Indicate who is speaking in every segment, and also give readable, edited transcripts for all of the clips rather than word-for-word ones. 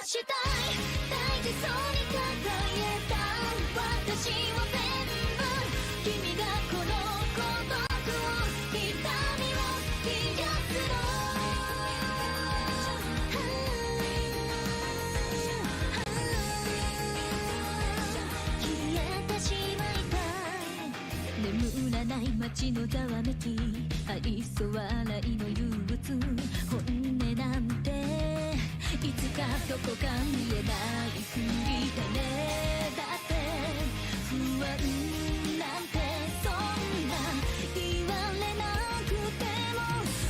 Speaker 1: したい大事そうに抱えた私を全部君がこの孤独を痛みを癒すの消えてしまいたい眠らない街のざわめき愛想笑いの憂鬱本音なんていつかどこか見えないふりだねだって不安なんてそんな言われなくても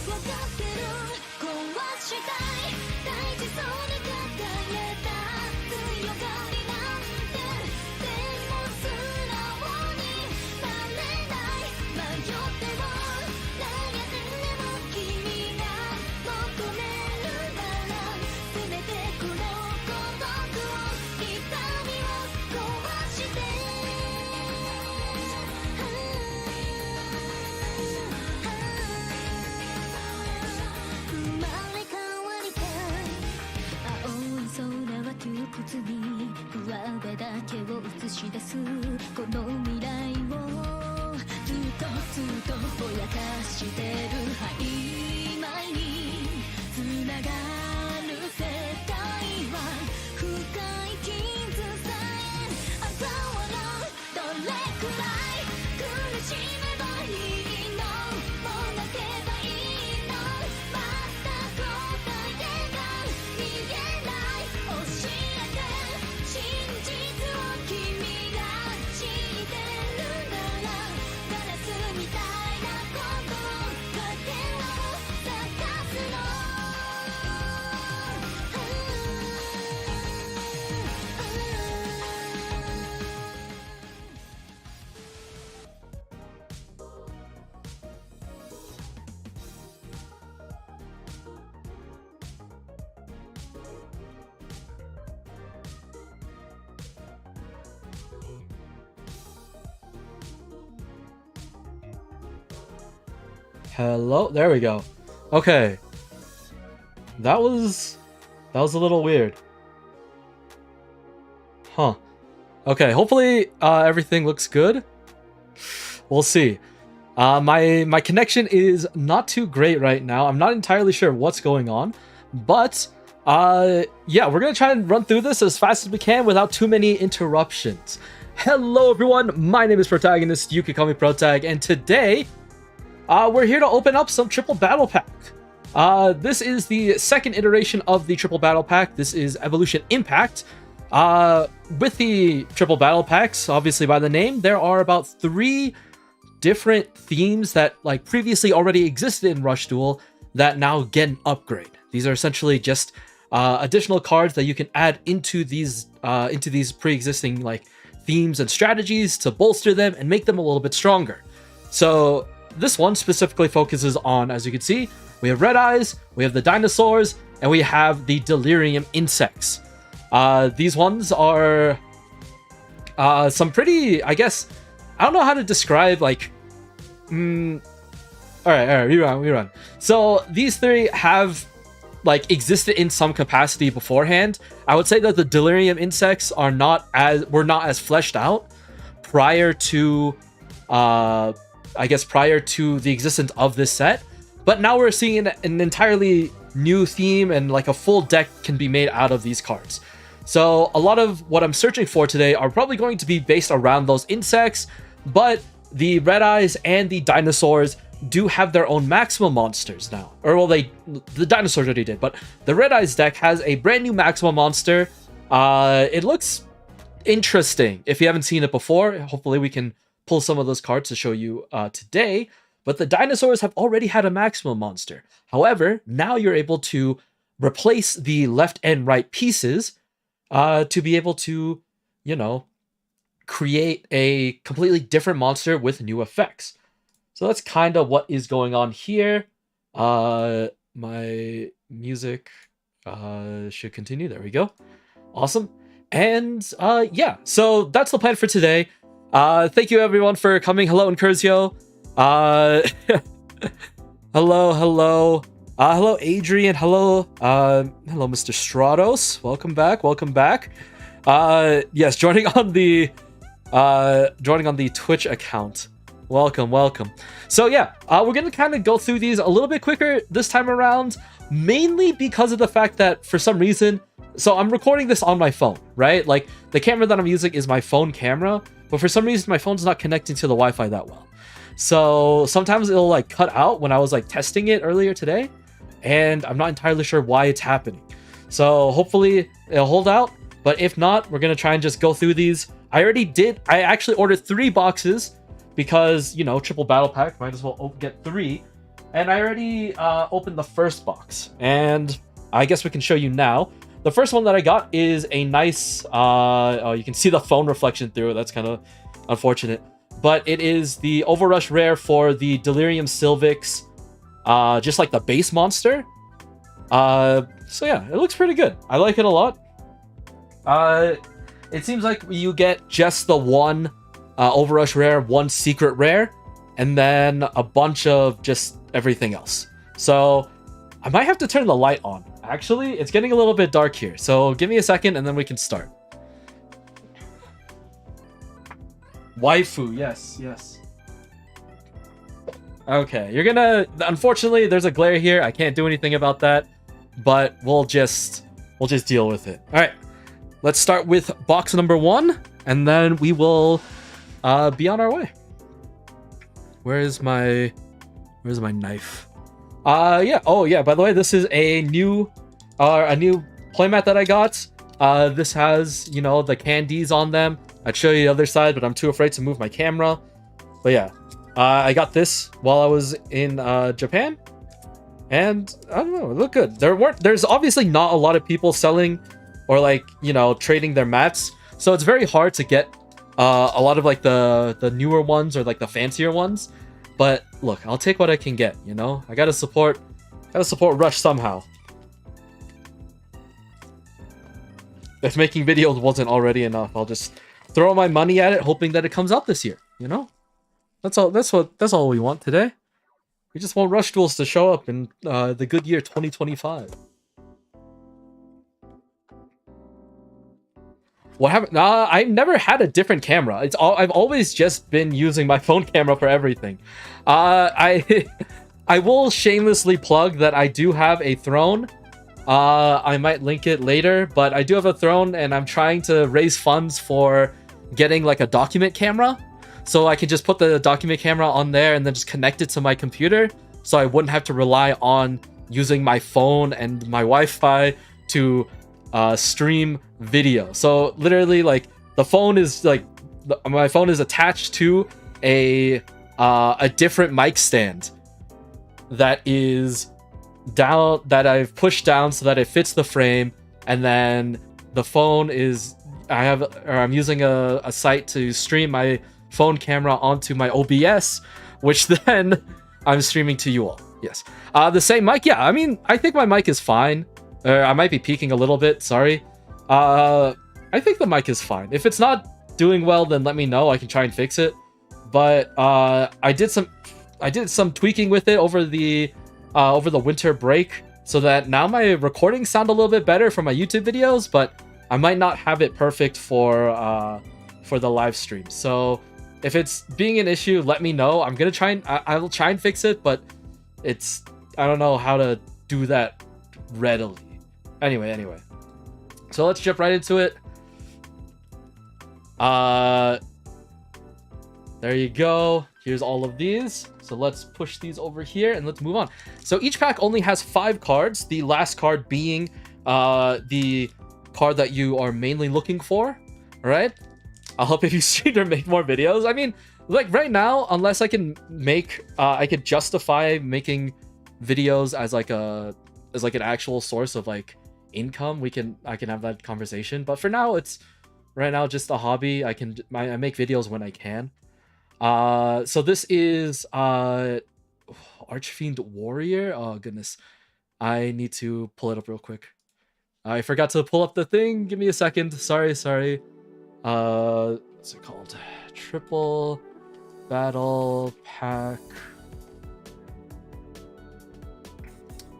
Speaker 1: 分かってる壊したい大事そうに抱えた強がりなんてでも素直になれない迷っても悩んでも君が求めるならせめてこの孤独を痛みを壊して生まれ変わりたい青い空は窮屈に上辺だけを映し出すこの未来をずっとぼやかしてる曖昧につながる世界は深い傷さえ嘲笑うどれくらい苦しめばいいのもう泣けばいいのまた答えが見えない教えて真実を君が知ってるならガラスみたいなことをかけを探すの
Speaker 2: Hello, there we go. Okay, that was a little weird, huh? Okay, hopefully everything looks good. We'll see. My connection is not too great right now. I'm not entirely sure what's going on, but yeah, we're gonna try and run through this as fast as we can without too many interruptions. Hello everyone, my name is Protagonist, you can call me Protag, and today we're here to open up some Triple Battle Pack. This is the second iteration of the Triple Battle Pack. This is Evolution Impact. With the Triple Battle Packs, obviously by the name, there are about 3 different themes that like previously already existed in Rush Duel that now get an upgrade. These are essentially just additional cards that you can add into these pre-existing like themes and strategies to bolster them and make them a little bit stronger. So this one specifically focuses on, as you can see, we have Red Eyes, we have the Dinosaurs, and we have the Delirium Insects. These ones are some pretty, I guess, I don't know how to describe, like, alright, rerun. So these 3 have, like, existed in some capacity beforehand. I would say that the Delirium Insects were not as fleshed out prior to, I guess prior to the existence of this set, but now we're seeing an entirely new theme and like a full deck can be made out of these cards. So a lot of what I'm searching for today are probably going to be based around those insects, but the Red Eyes and the Dinosaurs do have their own maximum monsters now. Or well, the Dinosaurs already did, but the Red Eyes deck has a brand new maximum monster. It looks interesting. If you haven't seen it before, hopefully we can pull some of those cards to show you today, but the Dinosaurs have already had a maximum monster. However, now you're able to replace the left and right pieces to be able to, you know, create a completely different monster with new effects. So that's kind of what is going on here. My music should continue. There we go. Awesome. And yeah, so that's the plan for today. Thank you everyone for coming. Hello, Incursio. Hello. Hello, Adrian. Hello, hello, Mr. Stratos. Welcome back. Welcome back. Yes, joining on the Twitch account. Welcome, welcome. So yeah, we're gonna kind of go through these a little bit quicker this time around, mainly because of the fact that for some reason, so I'm recording this on my phone, right? Like the camera that I'm using is my phone camera, but for some reason my phone's not connecting to the Wi-Fi that well. So sometimes it'll like cut out when I was like testing it earlier today, and I'm not entirely sure why it's happening. So hopefully it'll hold out, but if not, we're gonna try and just go through these. I actually ordered 3 boxes because, you know, triple battle pack, might as well get 3. And I already opened the first box, and I guess we can show you now. The first one that I got is a nice, oh, you can see the phone reflection through it. That's kind of unfortunate. But it is the Overrush rare for the Delirium Sylvix, just like the base monster. So yeah, it looks pretty good. I like it a lot. It seems like you get just the one Overrush rare, one secret rare, and then a bunch of just everything else. So I might have to turn the light on. Actually, it's getting a little bit dark here, so give me a second and then we can start. Waifu, yes, yes. Okay, you're gonna... Unfortunately, there's a glare here. I can't do anything about that, but we'll just deal with it. All right, let's start with box number 1, and then we will be on our way. Where's my knife? Yeah. Oh yeah. By the way, this is a new playmat that I got. This has, you know, the candies on them. I'd show you the other side, but I'm too afraid to move my camera. But yeah, I got this while I was in Japan, and I don't know, it looked good. There's obviously not a lot of people selling or like, you know, trading their mats, so it's very hard to get a lot of like the newer ones or like the fancier ones. But look, I'll take what I can get, you know? I gotta support Rush somehow. If making videos wasn't already enough, I'll just throw my money at it, hoping that it comes out this year, you know? That's all we want today. We just want Rush Duels to show up in the good year 2025. What happened? I never had a different camera. I've always just been using my phone camera for everything. I will shamelessly plug that I do have a throne. I might link it later, but I do have a throne, and I'm trying to raise funds for getting like a document camera, so I can just put the document camera on there and then just connect it to my computer, so I wouldn't have to rely on using my phone and my Wi-Fi to stream video. So literally, like, the phone is like my phone is attached to a different mic stand that is down, that I've pushed down so that it fits the frame, and then the phone is I'm using a site to stream my phone camera onto my OBS, which then I'm streaming to you all. Yes. The same mic, yeah, I mean, I think my mic is fine. I might be peaking a little bit, sorry. I think the mic is fine. If it's not doing well, then let me know. I can try and fix it. But I did some tweaking with it over the winter break, so that now my recordings sound a little bit better for my YouTube videos, but I might not have it perfect for the live stream. So if it's being an issue, let me know. I'm gonna try and I will try and fix it, but I don't know how to do that readily. Anyway. So let's jump right into it. There you go. Here's all of these. So let's push these over here and let's move on. So each pack only has 5 cards, the last card being the card that you are mainly looking for. All right. I'll help if you stream or make more videos. I mean, like right now, unless I can make, I could justify making videos as like an actual source of like income, I can have that conversation. But for now, it's right now just a hobby. I make videos when I can. So this is Archfiend Warrior. Oh goodness, I need to pull it up real quick. I forgot to pull up the thing. Give me a second. Sorry. What's it called? Triple Battle Pack.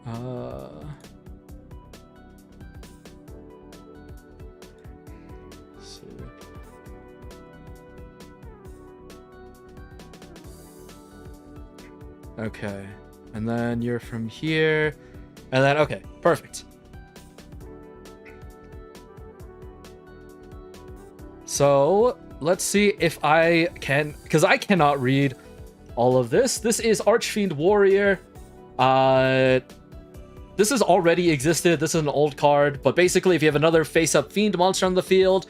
Speaker 2: Let's see. Okay, and then you're from here, and then okay, perfect. So let's see if I can, because I cannot read all of this. This is Archfiend Warrior. This has already existed. This is an old card, but basically if you have another face-up Fiend monster on the field,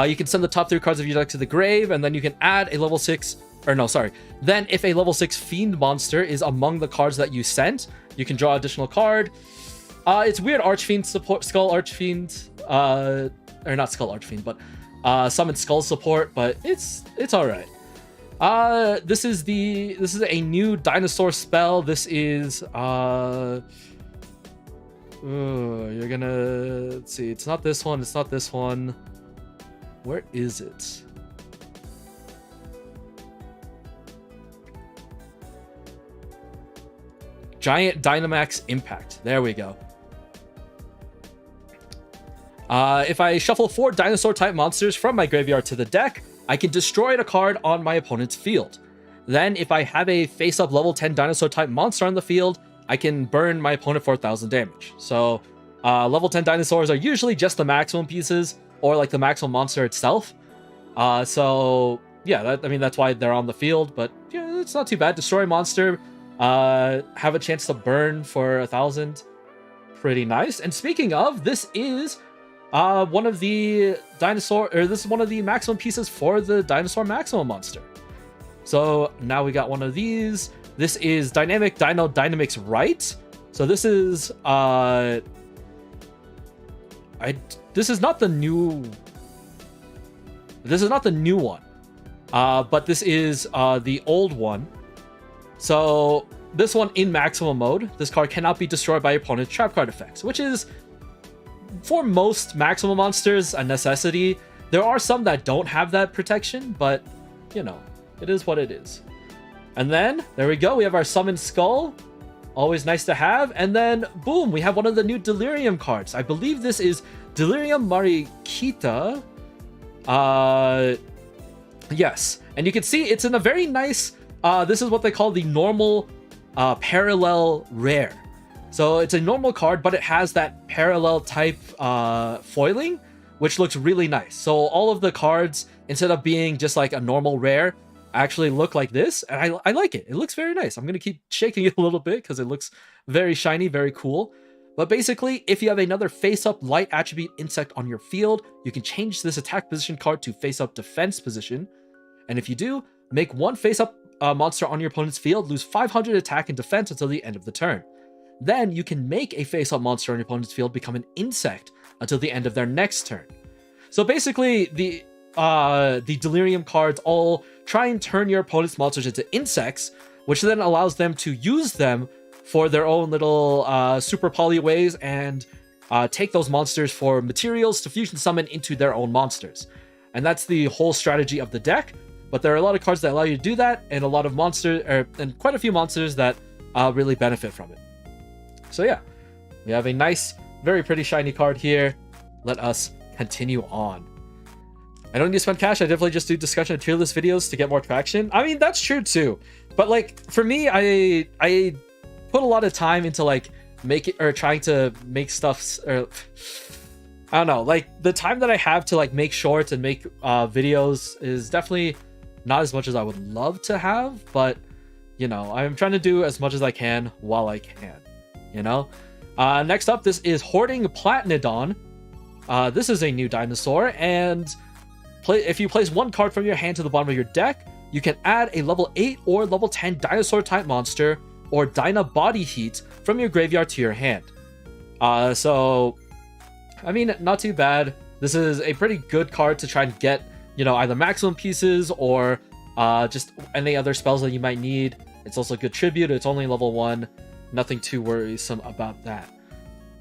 Speaker 2: you can send the top 3 cards of your deck to the grave, and then you can add a level 6, or no, sorry. Then if a level 6 Fiend monster is among the cards that you sent, you can draw additional card. It's weird Archfiend support, Skull Archfiend, or not Skull Archfiend, but Summon Skull support, but it's alright. This is a new Dinosaur spell. This is you're gonna, let's see, it's not this one, it's not this one. Where is it? Giant Dynamax Impact. There we go. If I shuffle 4 dinosaur type monsters from my graveyard to the deck, I can destroy a card on my opponent's field. Then if I have a face-up level 10 dinosaur type monster on the field, I can burn my opponent for 1,000 damage. So level 10 dinosaurs are usually just the maximum pieces, or like the maximum monster itself. So yeah, that's why they're on the field, but yeah, it's not too bad. Destroy monster, have a chance to burn for 1,000. Pretty nice. And speaking of, this is one of the maximum pieces for the Dinosaur Maximum monster. So now we got one of these. This is Dynamic Dino Dynamics Right. So this is this is not the new one. But this is the old one. So this one in maximum mode, this card cannot be destroyed by your opponent's trap card effects, which is for most maximum monsters a necessity. There are some that don't have that protection, but you know, it is what it is. And then there we go, we have our Summon Skull, always nice to have. And then boom, we have one of the new Delirium cards. I believe this is Delirium Marikita. Yes, and you can see it's in a very nice this is what they call the normal parallel rare. So it's a normal card, but it has that parallel type foiling, which looks really nice. So all of the cards, instead of being just like a normal rare, actually look like this, and I like it. It looks very nice. I'm going to keep shaking it a little bit because it looks very shiny, very cool. But basically, if you have another face-up light attribute insect on your field, you can change this attack position card to face-up defense position. And if you do, make one face-up monster on your opponent's field lose 500 attack and defense until the end of the turn. Then you can make a face-up monster on your opponent's field become an insect until the end of their next turn. So basically, the Delirium cards all try and turn your opponent's monsters into insects, which then allows them to use them for their own little super poly ways and take those monsters for materials to fusion summon into their own monsters. And that's the whole strategy of the deck. But there are a lot of cards that allow you to do that, and a lot of monsters, and quite a few monsters that really benefit from it. So yeah, we have a nice, very pretty shiny card here. Let us continue on. I don't need to spend cash. I definitely just do discussion and tier list videos to get more traction. I mean, that's true too. But like for me, I put a lot of time into like trying to make stuff, or I don't know, like the time that I have to like make shorts and make videos is definitely not as much as I would love to have, but you know, I'm trying to do as much as I can while I can, you know. Next up, this is Hoarding Platynodon. This is a new dinosaur, and if you place one card from your hand to the bottom of your deck, you can add a level 8 or level 10 dinosaur type monster or Dyna Body Heat from your graveyard to your hand. So I mean, not too bad. This is a pretty good card to try and get, you know, either maximum pieces or just any other spells that you might need. It's also a good tribute. It's only level 1. Nothing too worrisome about that.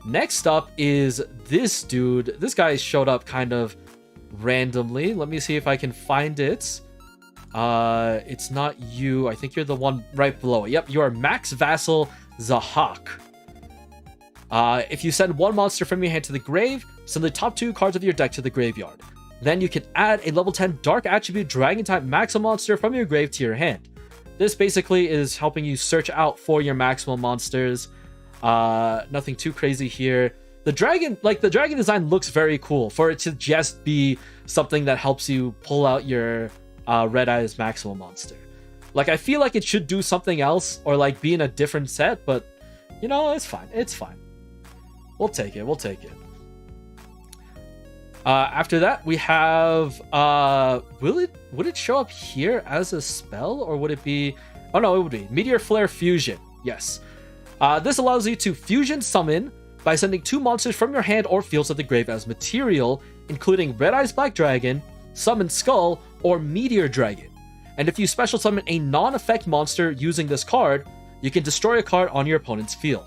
Speaker 2: Next up is this dude. This guy showed up kind of randomly. Let me see if I can find it. It's not you. I think you're the one right below it. Yep, you are Max Vassal Zahak. If you send one monster from your hand to the grave, send the top 2 cards of your deck to the graveyard. Then you can add a level 10 Dark Attribute Dragon-type Maximum monster from your grave to your hand. This basically is helping you search out for your maximum monsters. Nothing too crazy here. The dragon design looks very cool for it to just be something that helps you pull out your Red Eyes maximum monster. Like, I feel like it should do something else or like be in a different set, but you know, it's fine. It's fine. We'll take it. We'll take it. After that, we have would it show up here as a spell, or would it be? Oh no, it would be Meteor Flare Fusion. Yes. This allows you to fusion summon by sending 2 monsters from your hand or field to the grave as material, including Red Eyes Black Dragon, Summon Skull, or Meteor Dragon. And if you special summon a non-effect monster using this card, you can destroy a card on your opponent's field.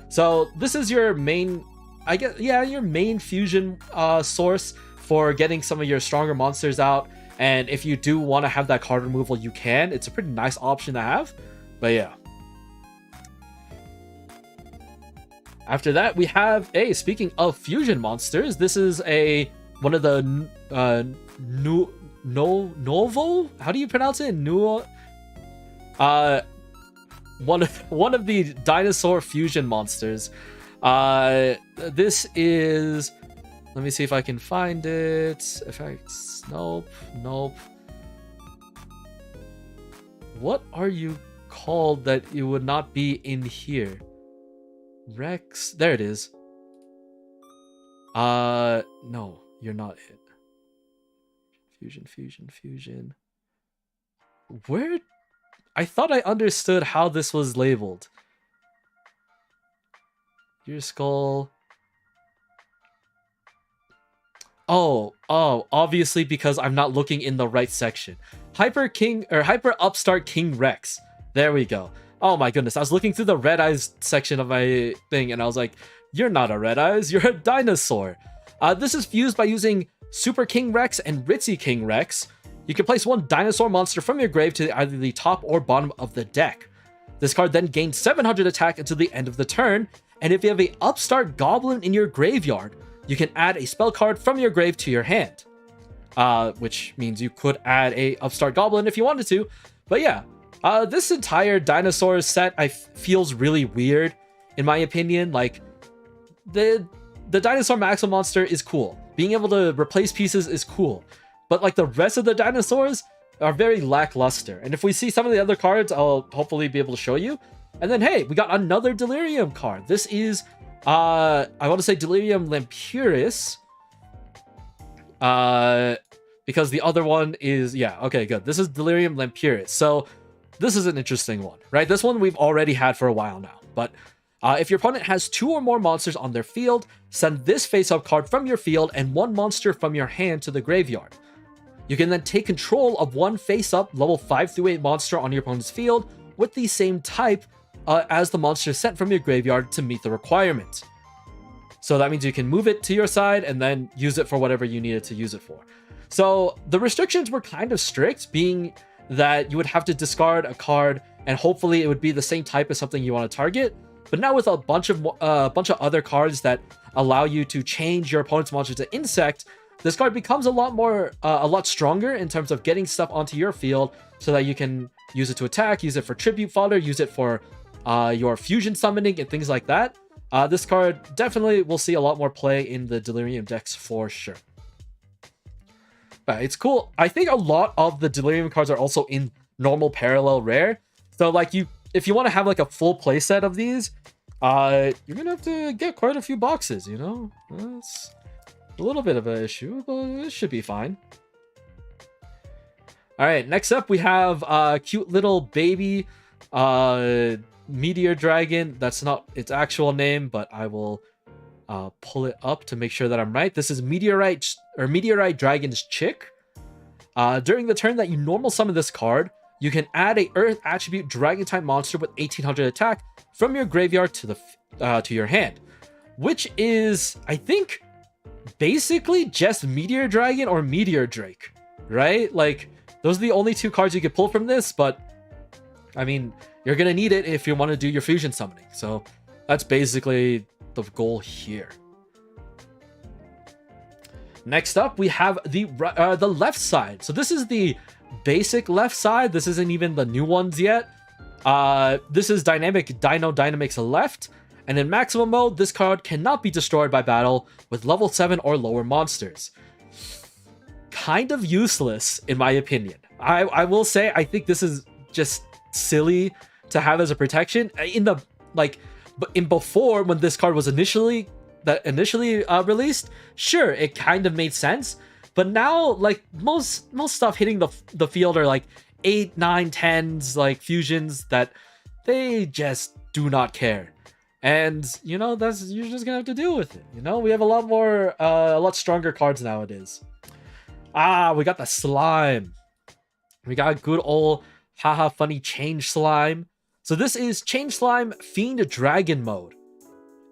Speaker 2: So this is your main, I guess, yeah, your main fusion source for getting some of your stronger monsters out. And if you do want to have that card removal, you can. It's a pretty nice option to have. But yeah. After that, we have speaking of fusion monsters, this is one of the Novo? How do you pronounce it? One of the Dinosaur fusion monsters. This is, let me see if I can find it. Effects. Nope. What are you called that it would not be in here? Rex. There it is. No, you're not it. Fusion. Where? I thought I understood how this was labeled. Your skull. Oh, obviously because I'm not looking in the right section. Hyper Upstart King Rex. There we go. Oh my goodness, I was looking through the Red Eyes section of my thing and I was like, you're not a Red Eyes, you're a dinosaur. This is fused by using Super King Rex and Ritzy King Rex. You can place 1 dinosaur monster from your grave to either the top or bottom of the deck. This card then gains 700 attack until the end of the turn, and if you have an Upstart Goblin in your graveyard, you can add a spell card from your grave to your hand. Which means you could add a Upstart Goblin if you wanted to, but yeah. This entire dinosaur set feels really weird, in my opinion. Like, the dinosaur maximum monster is cool. Being able to replace pieces is cool. But like the rest of the dinosaurs are very lackluster. And if we see some of the other cards, I'll hopefully be able to show you. And then, hey, we got another Delirium card. This is, I want to say Delirium Lampuris. Because the other one is, yeah, okay, good. This is Delirium Lampuris. So this is an interesting one, right? This one we've already had for a while now. But if your opponent has 2 or more monsters on their field, send this face-up card from your field and 1 monster from your hand to the graveyard. You can then take control of 1 face-up level 5 through 8 monster on your opponent's field with the same type as the monster sent from your graveyard to meet the requirement. So that means you can move it to your side and then use it for whatever you needed to use it for. So the restrictions were kind of strict, being that you would have to discard a card and hopefully it would be the same type as something you want to target. But now with a bunch of other cards that allow you to change your opponent's monster to insect, this card becomes a lot stronger in terms of getting stuff onto your field so that you can use it to attack, use it for tribute fodder, use it for your fusion summoning and things like that. This card definitely will see a lot more play in the Delirium decks for sure. But it's cool. I think a lot of the Delirium cards are also in normal parallel rare. So like if you want to have like a full playset of these, you're gonna have to get quite a few boxes, you know? It's a little bit of an issue, but it should be fine. Alright, next up we have cute little baby Meteor Dragon. That's not its actual name, but I will pull it up to make sure that I'm right. This is Meteorite Dragon's Chick. During the turn that you normal summon this card, you can add a Earth attribute Dragon type monster with 1800 attack from your graveyard to your hand, which is, I think, basically just Meteor Dragon or Meteor Drake, right? Like, those are the only 2 cards you could pull from this, but I mean, you're gonna need it if you want to do your fusion summoning. So that's basically the goal here. Next up, we have the left side. So this is the basic left side. This isn't even the new ones yet. This is dynamic Dino Dynamics left. And in maximum mode, this card cannot be destroyed by battle with level 7 or lower monsters. Kind of useless, in my opinion. I will say, I think this is just silly to have as a protection. Before, when this card was initially released, sure, it kind of made sense. But now, like, most stuff hitting the field are like 8, 9, 10s, like fusions that they just do not care. And, you know, you're just gonna have to deal with it. You know, we have a lot stronger cards nowadays. We got the slime. We got good old haha funny change slime. So this is change slime fiend dragon mode.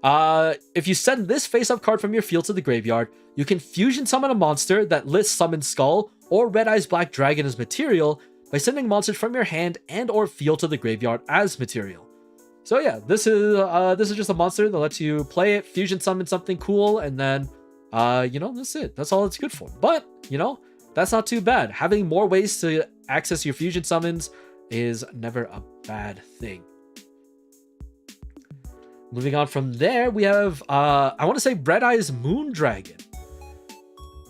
Speaker 2: If you send this face-up card from your field to the graveyard, you can fusion summon a monster that lists Summon Skull or Red Eyes Black Dragon as material by sending monsters from your hand and or field to the graveyard as material. So yeah, this is just a monster that lets you play it, fusion summon something cool, and then you know, that's it. That's all it's good for. But, you know, that's not too bad. Having more ways to access your fusion summons is never a bad thing. Moving on from there, we have, I want to say Red Eyes Moon Dragon.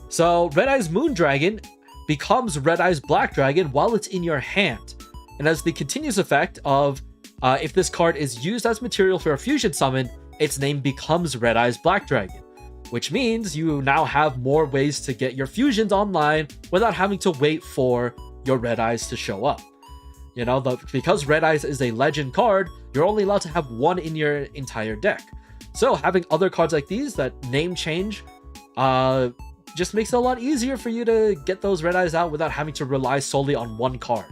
Speaker 2: So Red Eyes Moon Dragon becomes Red Eyes Black Dragon while it's in your hand. And has the continuous effect of, if this card is used as material for a fusion summon, its name becomes Red Eyes Black Dragon. Which means you now have more ways to get your fusions online without having to wait for your Red Eyes to show up. You know, because Red Eyes is a legend card, you're only allowed to have one in your entire deck. So having other cards like these that name change just makes it a lot easier for you to get those Red Eyes out without having to rely solely on one card.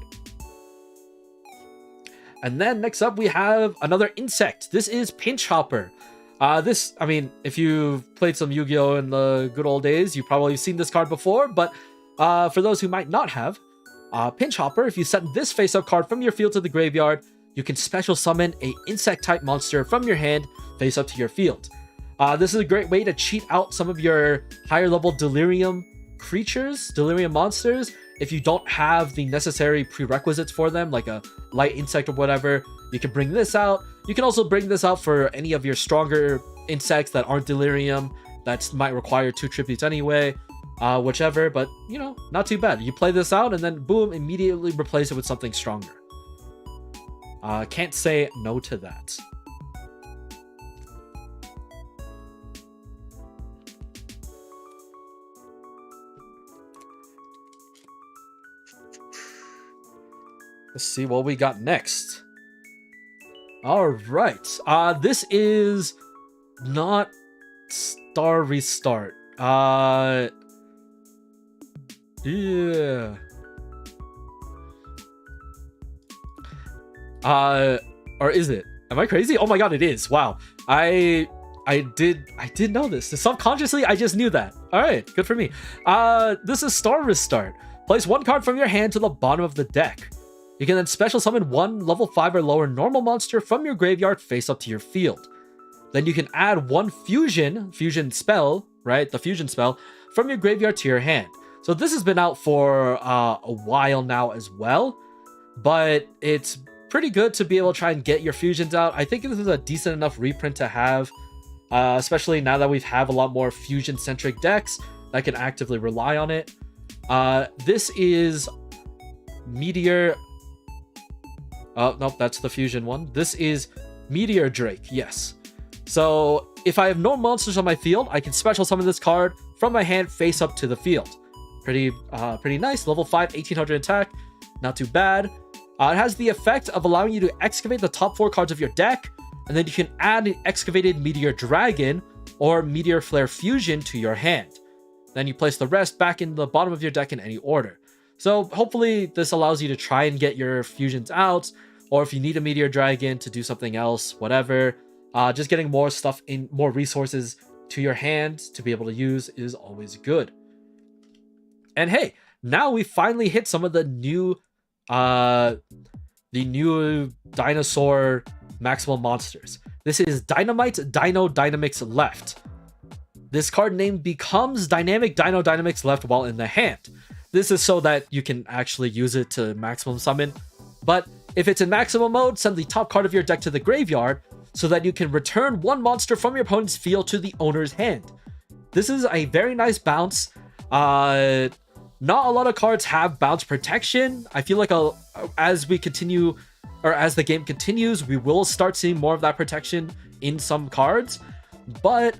Speaker 2: And then next up we have another insect. This is Pinch Hopper. This, I mean, if you've played some Yu-Gi-Oh! In the good old days, you've probably seen this card before, but for those who might not have, Pinch Hopper, if you send this face-up card from your field to the graveyard, you can special summon a insect-type monster from your hand face-up to your field. This is a great way to cheat out some of your higher-level Delirium creatures, Delirium monsters, if you don't have the necessary prerequisites for them, like a light insect or whatever. You can bring this out. You can also bring this out for any of your stronger insects that aren't Delirium, that might require 2 tributes anyway, whichever, but, you know, not too bad. You play this out and then, boom, immediately replace it with something stronger. Can't say no to that. Let's see what we got next. All right. This is not Star Restart. Yeah. Or is it? Am I crazy? Oh my god, it is. Wow. I did know this. Subconsciously, I just knew that. All right, good for me. This is Star Restart. Place one card from your hand to the bottom of the deck. You can then special summon one level 5 or lower normal monster from your graveyard face up to your field. Then you can add one fusion spell, right? The fusion spell from your graveyard to your hand. So this has been out for a while now as well, but it's pretty good to be able to try and get your fusions out. I think this is a decent enough reprint to have, especially now that we have a lot more fusion-centric decks that can actively rely on it. This is Meteor... Oh, nope, that's the fusion one. This is Meteor Drake, yes. So if I have no monsters on my field, I can special summon this card from my hand face up to the field. Pretty nice. Level 5, 1800 attack. Not too bad. It has the effect of allowing you to excavate the top 4 cards of your deck, and then you can add an excavated Meteor Dragon or Meteor Flare Fusion to your hand. Then you place the rest back in the bottom of your deck in any order. So hopefully this allows you to try and get your fusions out, or if you need a Meteor Dragon to do something else, whatever. Just getting more stuff in, more resources to your hand to be able to use is always good. And hey, now we finally hit some of the new Dinosaur maximum monsters. This is Dynamite Dino Dynamics Left. This card name becomes Dynamic Dino Dynamics Left while in the hand. This is so that you can actually use it to maximum summon. But if it's in maximum mode, send the top card of your deck to the graveyard so that you can return one monster from your opponent's field to the owner's hand. This is a very nice bounce. Not a lot of cards have bounce protection. I feel like as we continue, or as the game continues, we will start seeing more of that protection in some cards. But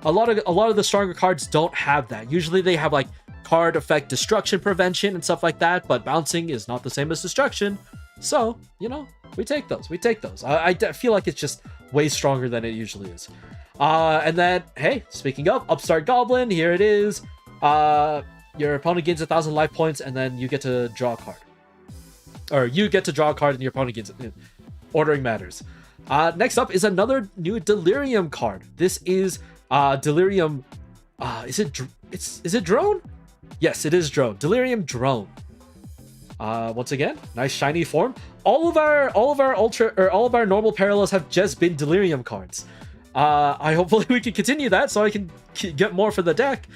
Speaker 2: a lot of the stronger cards don't have that. Usually they have like card effect destruction prevention and stuff like that, but bouncing is not the same as destruction. So, you know, we take those. I feel like it's just way stronger than it usually is. And then, hey, speaking of Upstart Goblin, here it is. Your opponent gains 1,000 life points, and then you get to draw a card. Or you get to draw a card, and your opponent gains it. Ordering matters. Next up is another new Delirium card. This is Delirium. Is it Drone? Yes, it is Drone. Delirium Drone. Once again, nice shiny form. All of our normal parallels have just been Delirium cards. Hopefully we can continue that so I can get more for the deck.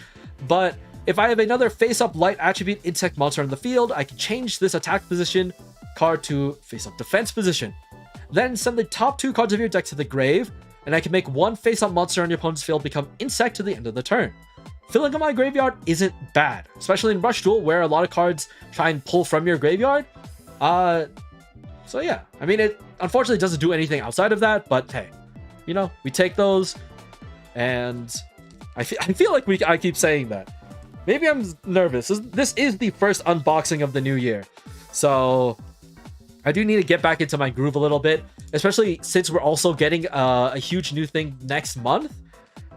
Speaker 2: But if I have another face-up light attribute insect monster on the field, I can change this attack position card to face-up defense position. Then send the top 2 cards of your deck to the grave, and I can make one face-up monster on your opponent's field become insect to the end of the turn. Filling up my graveyard isn't bad, especially in Rush Duel where a lot of cards try and pull from your graveyard. So yeah, I mean, it unfortunately doesn't do anything outside of that, but hey, you know, we take those, and I feel like I keep saying that. Maybe I'm nervous. This is the first unboxing of the new year, so I do need to get back into my groove a little bit, especially since we're also getting a huge new thing next month.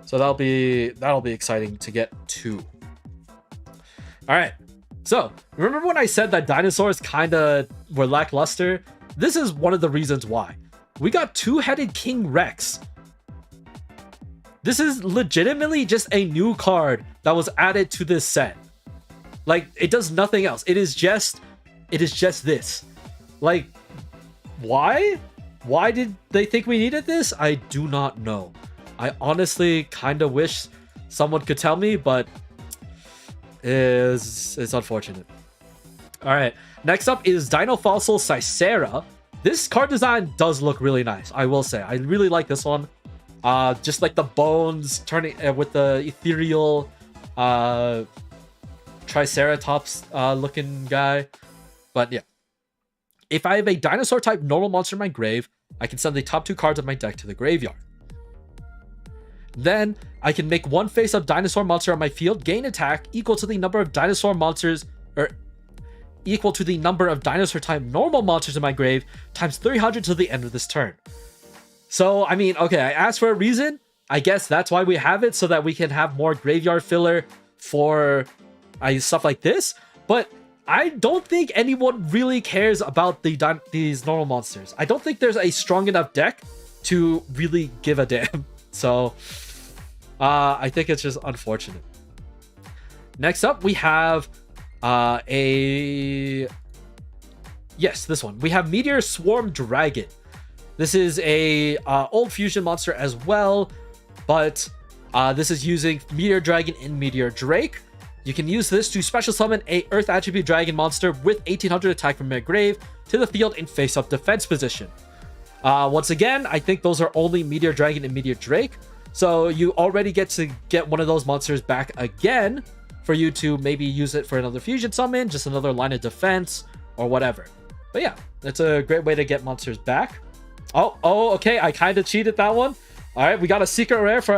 Speaker 2: So that'll be exciting to get to. All right. So remember when I said that dinosaurs kind of were lackluster? This is one of the reasons why. We got Two-Headed King Rex. This is legitimately just a new card that was added to this set. Like, it does nothing else. It is just this. Like, why? Why did they think we needed this? I do not know. I honestly kind of wish someone could tell me, but it's unfortunate. All right, next up is Dino Fossil Sicera. This card design does look really nice, I will say. I really like this one. Just like the bones turning with the ethereal Triceratops looking guy. But yeah, if I have a dinosaur type normal monster in my grave, I can send the top 2 cards of my deck to the graveyard. Then I can make one face-up dinosaur monster on my field gain attack equal to the number of dinosaur monsters, or equal to the number of dinosaur type normal monsters in my grave times 300 to the end of this turn. So, I mean, okay, I asked for a reason. I guess that's why we have it, so that we can have more graveyard filler for stuff like this. But I don't think anyone really cares about these normal monsters. I don't think there's a strong enough deck to really give a damn. So, I think it's just unfortunate. Next up, we have this one. We have Meteor Swarm Dragon. This is a old fusion monster as well, but this is using Meteor Dragon and Meteor Drake. You can use this to special summon a Earth attribute dragon monster with 1800 attack from your grave to the field in face-up defense position. Once again, I think those are only Meteor Dragon and Meteor Drake, so you already get to get one of those monsters back again for you to maybe use it for another fusion summon, just another line of defense, or whatever. But yeah, that's a great way to get monsters back. Oh, okay, I kind of cheated that one. All right, we got a secret rare for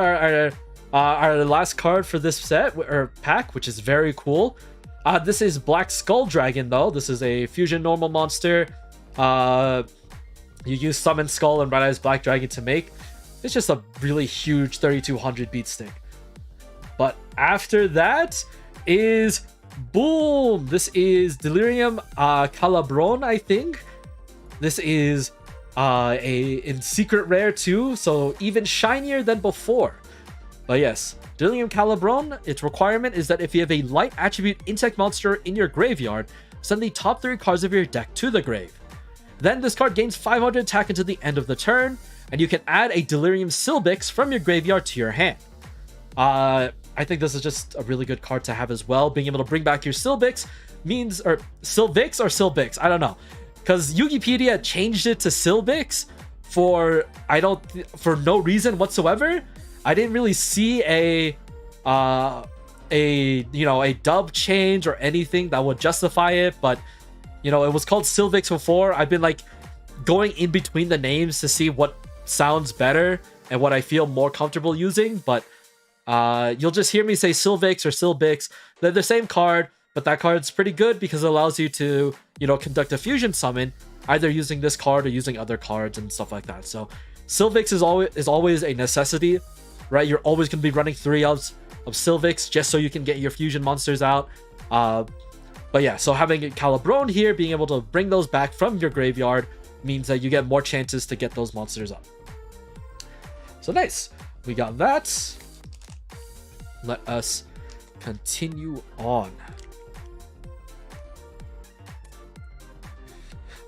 Speaker 2: our last card for this set, or pack, which is very cool. This is Black Skull Dragon, though. This is a fusion normal monster. You use Summon Skull and Red Eyes Black Dragon to make. It's just a really huge 3200 beat stick. But after that is boom. This is Delirium Calabron, I think. This is in secret rare too, so even shinier than before. But yes, Delirium Calabron, its requirement is that if you have a light attribute insect monster in your graveyard, send the top 3 cards of your deck to the grave. Then this card gains 500 attack until the end of the turn, and you can add a Delirium Silvix from your graveyard to your hand. I think this is just a really good card to have as well. Being able to bring back your Silvix means, or Silvix, I don't know, because Yugipedia changed it to Silvix for no reason whatsoever. I didn't really see a dub change or anything that would justify it, but it was called Silvix before. I've been like going in between the names to see what sounds better and what I feel more comfortable using, but you'll just hear me say Silvix or Silbix. They're the same card, but that card's pretty good because it allows you to, conduct a fusion summon, either using this card or using other cards and stuff like that. So Silvix is always a necessity, right? You're always going to be running 3 of Silvix just so you can get your fusion monsters out. But yeah, so having Calibrone here, being able to bring those back from your graveyard means that you get more chances to get those monsters up. So nice. We got that. Let us continue on.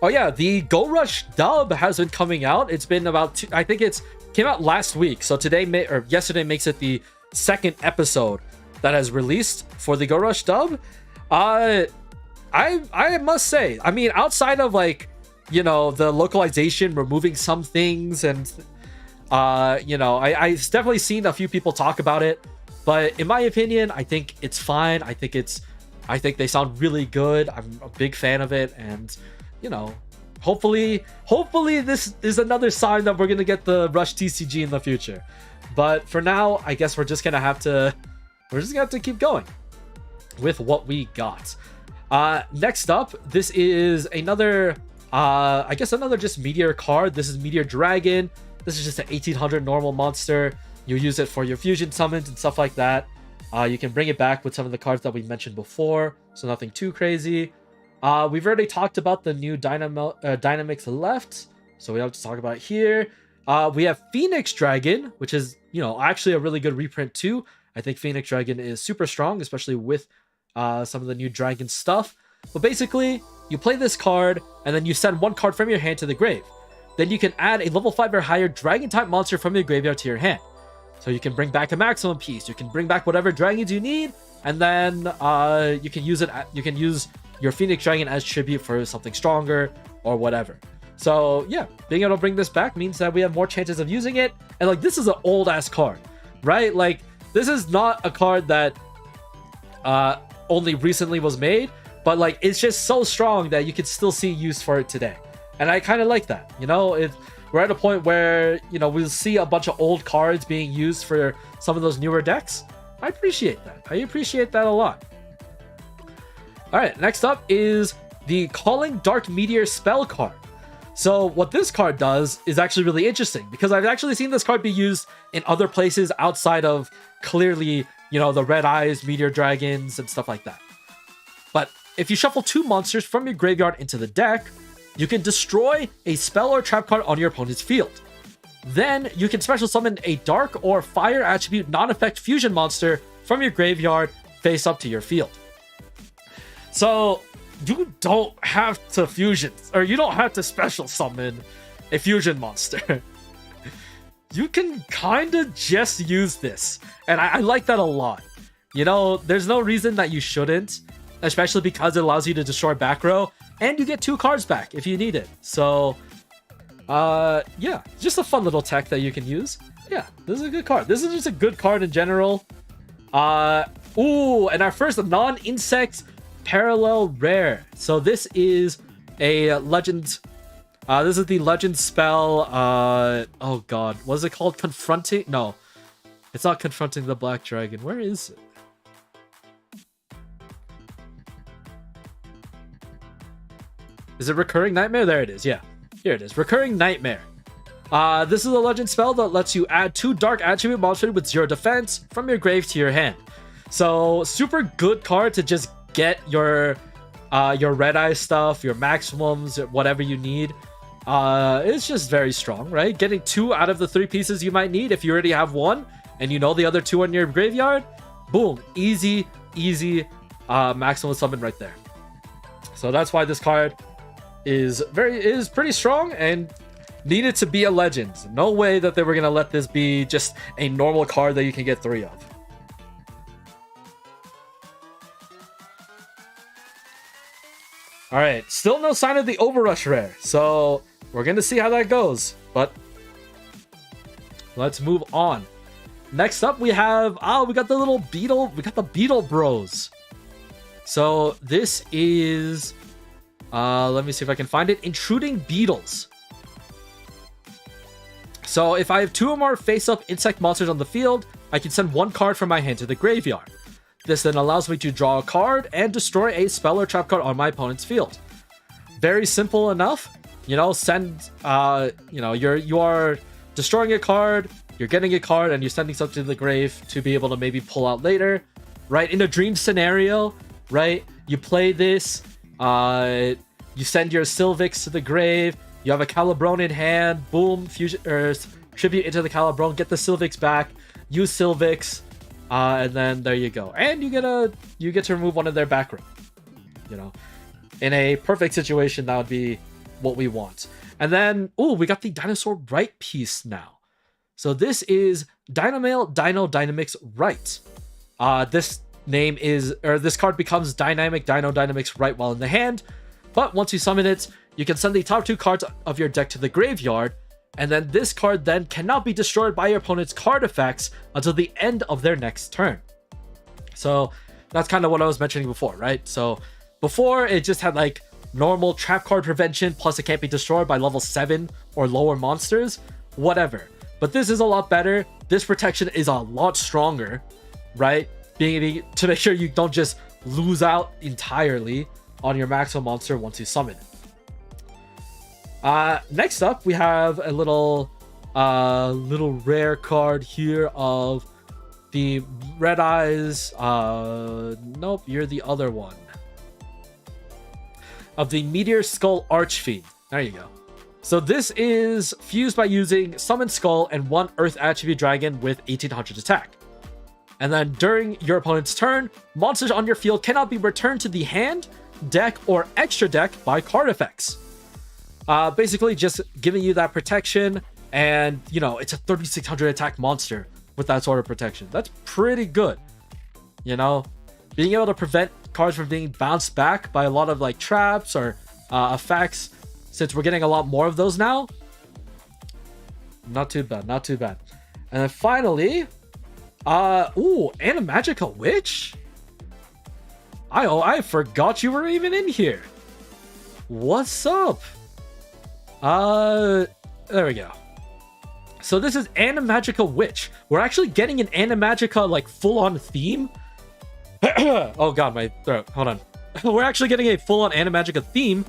Speaker 2: Oh yeah, the Go Rush dub has been coming out. It's been about I think it's came out last week. So yesterday makes it the 2nd episode that has released for the Go Rush dub. I must say, I mean, outside of like, the localization, removing some things, and I've definitely seen a few people talk about it. But in my opinion, I think it's fine. I think they sound really good. I'm a big fan of it, and hopefully this is another sign that we're gonna get the Rush TCG in the future. But for now, I guess we're just gonna have to keep going with what we got. Next up, this is another another just Meteor card. This is Meteor Dragon. This is just an 1800 normal monster. You use it for your fusion summons and stuff like that. You can bring it back with some of the cards that we mentioned before, so nothing too crazy. We've already talked about the new Dynamics left, so we have to talk about it here. We have Phoenix Dragon, which is, actually a really good reprint too. I think Phoenix Dragon is super strong, especially with some of the new dragon stuff. But basically, you play this card, and then you send 1 card from your hand to the grave. Then you can add a level 5 or higher Dragon-type monster from your graveyard to your hand. So you can bring back a maximum piece. You can bring back whatever dragons you need, and then you can use your Phoenix Dragon as tribute for something stronger or whatever. So yeah, being able to bring this back means that we have more chances of using it. And like, this is an old ass card, right? Like, this is not a card that only recently was made, but like, it's just so strong that you can still see use for it today. And I kind of like that. We're at a point where, we'll see a bunch of old cards being used for some of those newer decks. I appreciate that. I appreciate that a lot. All right, next up is the Calling Dark Meteor spell card. So what this card does is actually really interesting, because I've actually seen this card be used in other places outside of clearly, the Red Eyes, Meteor Dragons, and stuff like that. But if you shuffle 2 monsters from your graveyard into the deck, you can destroy a spell or trap card on your opponent's field. Then you can special summon a dark or fire attribute non-effect fusion monster from your graveyard face up to your field. So you don't have to you don't have to special summon a fusion monster. You can kind of just use this, and I like that a lot. There's no reason that you shouldn't, especially because it allows you to destroy back row, and you get 2 cards back if you need it. So yeah, just a fun little tech that you can use. Yeah, this is a good card. This is just a good card in general. And our first non-insect parallel rare. So this is a legend. This is the legend spell. Oh god, what is it called? Confronting? No, it's not confronting the black dragon. Where is it? Is it Recurring Nightmare? There it is. Yeah, here it is. Recurring Nightmare. This is a legend spell that lets you add 2 dark attribute monsters with 0 defense from your grave to your hand. So super good card to just get your red eye stuff, your maximums, whatever you need. It's just very strong, right? Getting 2 out of the 3 pieces you might need if you already have 1 and you know the other 2 in your graveyard. Boom, easy maximum summon right there. So that's why this card is pretty strong and needed to be a legend. No way that they were gonna let this be just a normal card that you can get 3 of. Alright, still no sign of the Overrush rare, so we're gonna see how that goes, but let's move on. Next up we have, we got the little beetle, we got the Beetle Bros. So this is, let me see if I can find it, Intruding Beetles. So if I have 2 or more face-up insect monsters on the field, I can send 1 card from my hand to the graveyard. This then allows me to draw a card and destroy a spell or trap card on my opponent's field. Very simple enough. You know, send, you know, you are destroying a card, you're getting a card, and you're sending something to the grave to be able to maybe pull out later. Right? In a dream scenario, right? You play this, you send your Sylvix to the grave, you have a Calibrone in hand, boom, fusion, or tribute into the Calibrone, get the Sylvix back, use Sylvix, and then there you go. And you get to remove one of their back row. You know, in a perfect situation, that would be what we want. And then, we got the Dinosaur Right piece now. So this is Dynamail Dino Dynamics Right. This card becomes Dynamic Dino Dynamics Right while in the hand, but once you summon it, you can send the top 2 cards of your deck to the graveyard, and then this card then cannot be destroyed by your opponent's card effects until the end of their next turn. So that's kind of what I was mentioning before, right? So before, it just had like normal trap card prevention, plus it can't be destroyed by level 7 or lower monsters, whatever. But this is a lot better. This protection is a lot stronger, right? Being to make sure you don't just lose out entirely on your maximum monster once you summon it. Next up, we have a little rare card here of the Red Eyes. Nope, you're the other one. Of the Meteor Skull Archfiend. There you go. So this is fused by using Summon Skull and 1 Earth Attribute Dragon with 1800 attack. And then during your opponent's turn, monsters on your field cannot be returned to the hand, deck, or extra deck by card effects. Basically just giving you that protection, and you know, it's a 3600 attack monster with that sort of protection. That's pretty good. You know, being able to prevent cards from being bounced back by a lot of like traps or effects, since we're getting a lot more of those now. Not too bad, not too bad. And then finally, Animagica Witch? I forgot you were even in here. What's up? There we go. So this is Animagica Witch. We're actually getting an Animagica like full-on theme. Oh god, my throat. Hold on. We're actually getting a full-on Animagica theme